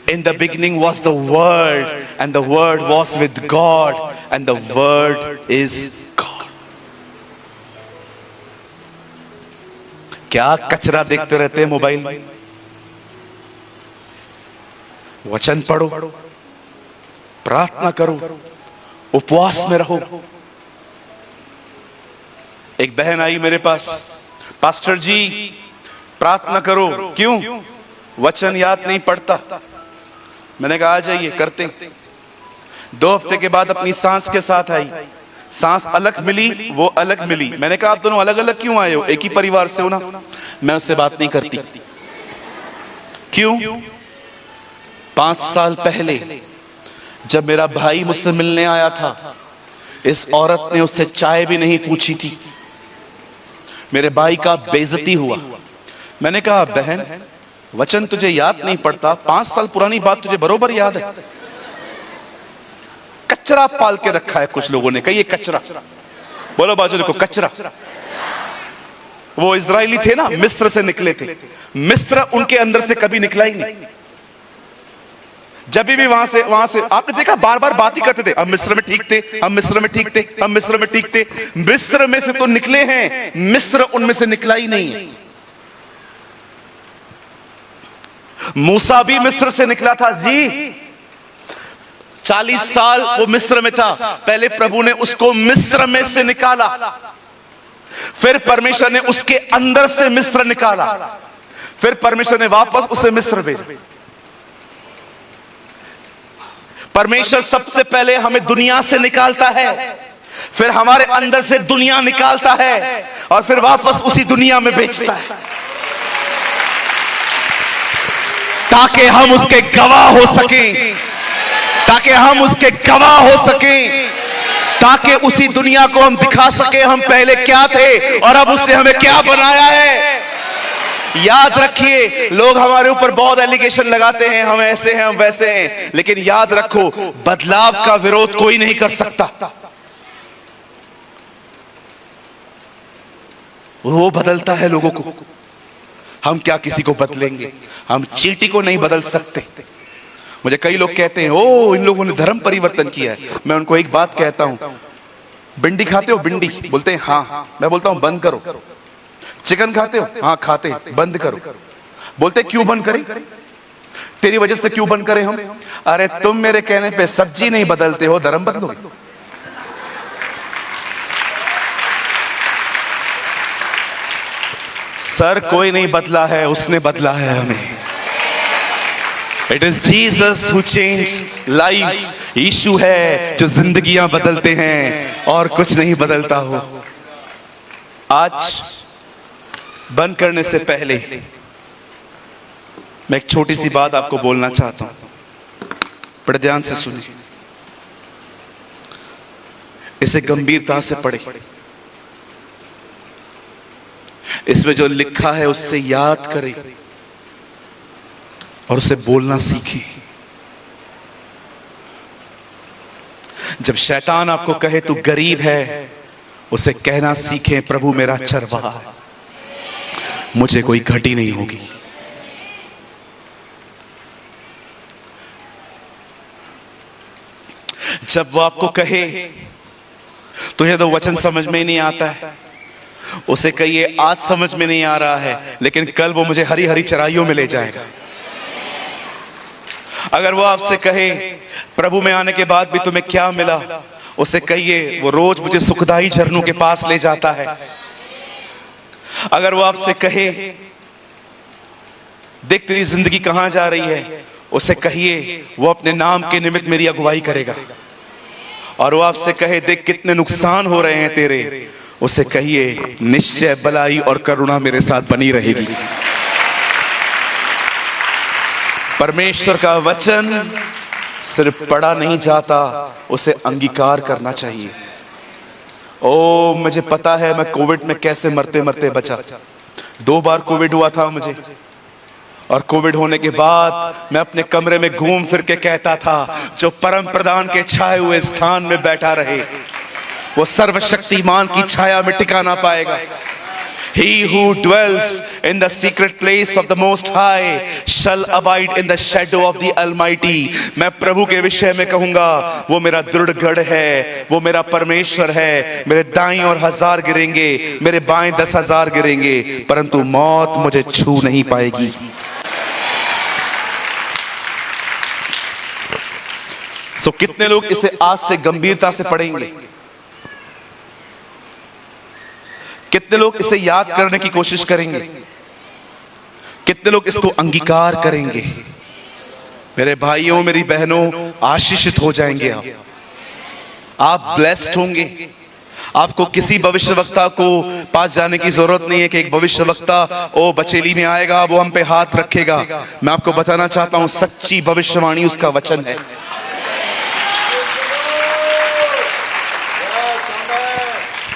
In the beginning was the word and the word was with God and the word is God। क्या कचरा देखते रहते हैं मोबाइल में? वचन पढ़ो, प्रार्थना करो, उपवास में रहो। एक बहन आई मेरे पास, पास्टर जी प्रार्थना करो। क्यों? वचन याद नहीं पड़ता। मैंने कहा आ जाइए करते। 2 हफ्ते के बाद अपनी सांस के साथ आई, सांस अलग मिली, वो अलग मिली। मैंने कहा आप दोनों अलग अलग क्यों आए हो? एक ही परिवार से हो ना। मैं उससे बात नहीं करती। क्यों? 5 साल पहले जब मेरा भाई मुझसे मिलने आया था, इस औरत ने उससे चाय भी नहीं पूछी थी। मेरे भाई का बेइज्जती हुआ। मैंने कहा बहन वचन तुझे याद नहीं पड़ता, 5 साल पुरानी बात तुझे बरोबर याद है। कचरा पाल के रखा है कुछ लोगों ने। कहिए कचरा, बोलो बाजू देखो कचरा। वो इजरायली थे ना, मिस्र से निकले थे, मिस्र उनके अंदर से कभी निकला ही नहीं। जब भी वहां से आपने देखा बार बार बात ही करते थे, हम मिस्र में ठीक थे, हम मिस्र में ठीक थे, हम मिस्र में ठीक थे। मिस्र में से तो निकले हैं, मिस्र उनमें से निकला ही नहीं है। मूसा भी मिस्र से निकला था जी, 40 साल वो मिस्र में था। पहले प्रभु ने उसको मिस्र में से निकाला, फिर परमेश्वर ने उसके अंदर से मिस्र निकाला, फिर परमेश्वर ने वापस उसे मिस्र भेजा। परमेश्वर सबसे पहले हमें दुनिया से निकालता है, फिर हमारे अंदर से दुनिया निकालता है, और फिर वापस उसी दुनिया में भेजता है, ताकि हम उसके गवाह हो सकें, ताकि हम उसके गवाह हो सकें, ताकि उसी दुनिया को हम दिखा सके हम पहले क्या थे और अब उसने हमें क्या बनाया है। याद रखिए, लोग हमारे ऊपर बहुत एलिगेशन लगाते हैं, हम ऐसे हैं, हम वैसे हैं, लेकिन याद रखो, बदलाव का विरोध कोई नहीं कर सकता। वो बदलता है लोगों को, हम क्या किसी को बदलेंगे? हम चींटी को नहीं बदल सकते। मुझे कई लोग कहते हैं, ओ इन लोगों ने धर्म परिवर्तन किया है। मैं उनको एक बात कहता हूं, भिंडी खाते हो? भिंडी बोलते हैं हाँ। मैं बोलता हूं बंद करो। चिकन खाते हो? हाँ खाते। बंद करो। बोलते क्यों बंद करें? तेरी वजह से क्यों बंद करें हम? अरे तुम मेरे कहने पे सब्जी नहीं बदलते हो, धर्म बदलोगे? सर कोई नहीं बदला है, उसने बदला है हमें। It is Jesus who change lives. यीशु है जो जिंदगियां बदलते हैं और कुछ नहीं बदलता हो। आज बंद करने से पहले मैं एक छोटी सी बात आपको बोलना चाहता हूं, बड़े ध्यान से सुनिए, इसे गंभीरता से पढ़े। इसमें जो लिखा है उससे याद करें और उसे बोलना सीखें। जब शैतान आपको कहे तू गरीब है, उसे कहना सीखें, प्रभु मेरा चरवाहा है, मुझे कोई घटी नहीं होगी। जब वो आपको कहे तुझे तो वचन समझ में ही नहीं आता है, उसे कहिए आज समझ में नहीं आ रहा है, लेकिन कल वो मुझे हरी हरी चराइयों में ले जाएगा। अगर वो आपसे कहे प्रभु में आने के बाद भी तुम्हें क्या मिला, उसे कहिए वो रोज मुझे सुखदाई झरनों के पास ले जाता है। अगर वो आपसे कहे देख तेरी जिंदगी कहां जा रही है, उसे कहिए वो अपने नाम के निमित्त मेरी अगुवाई करेगा। और वो आपसे कहे देख कितने नुकसान हो रहे हैं तेरे, उसे कहिए निश्चय भलाई और करुणा मेरे साथ बनी रहेगी। परमेश्वर का वचन सिर्फ पढ़ा नहीं जाता, उसे अंगीकार करना चाहिए। ओ मुझे पता है मैं कोविड में कैसे मरते मरते बचा। 2 बार कोविड हुआ था मुझे, और कोविड होने के बाद मैं अपने कमरे में घूम फिर के कहता था जो परम प्रधान के छाए हुए स्थान में बैठा रहे वो सर्वशक्तिमान की छाया में टिका ना पाएगा। He who dwells in the secret place of the Most High shall abide in the shadow of the Almighty। मैं प्रभु के विषय में कहूंगा वो मेरा दृढ़ गढ़ है, वो मेरा परमेश्वर है। मेरे दाईं और 1000 गिरेंगे, मेरे बाएं 10,000 गिरेंगे, परंतु मौत मुझे छू नहीं पाएगी। सो कितने लोग इसे आज से गंभीरता से पढ़ेंगे? कितने लोग इसे याद करने की कोशिश करेंगे? कितने लोग इसको अंगीकार करेंगे? मेरे भाइयों मेरी बहनों, आशीषित हो जाएंगे आप ब्लेस्ड होंगे। आपको किसी भविष्यवक्ता को पास जाने की जरूरत नहीं है कि एक भविष्यवक्ता ओ बचेली में आएगा, वो हम पे हाथ रखेगा। मैं आपको बताना चाहता हूं सच्ची भविष्यवाणी उसका वचन है।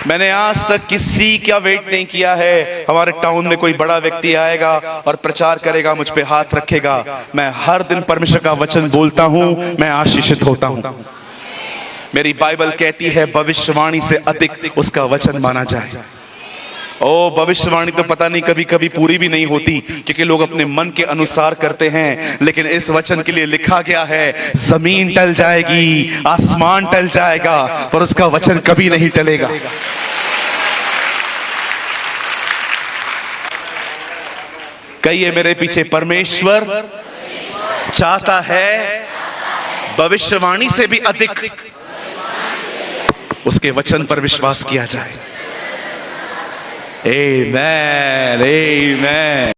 मैंने आज तक किसी का वेट नहीं किया है हमारे टाउन में कोई बड़ा व्यक्ति आएगा और प्रचार करेगा, मुझ पे हाथ रखेगा। मैं हर दिन परमेश्वर का वचन बोलता हूं, मैं आशीषित होता हूं। मेरी बाइबल कहती है भविष्यवाणी से अधिक उसका वचन माना जाए। ओ भविष्यवाणी तो पता नहीं कभी कभी पूरी भी नहीं होती, क्योंकि लोग अपने मन के अनुसार करते हैं। लेकिन इस वचन के लिए लिखा गया है, जमीन टल जाएगी, आसमान टल जाएगा, पर उसका वचन कभी नहीं टलेगा। कहिए मेरे पीछे, परमेश्वर चाहता है भविष्यवाणी से भी अधिक उसके वचन पर विश्वास किया जाए। आमेन, आमेन।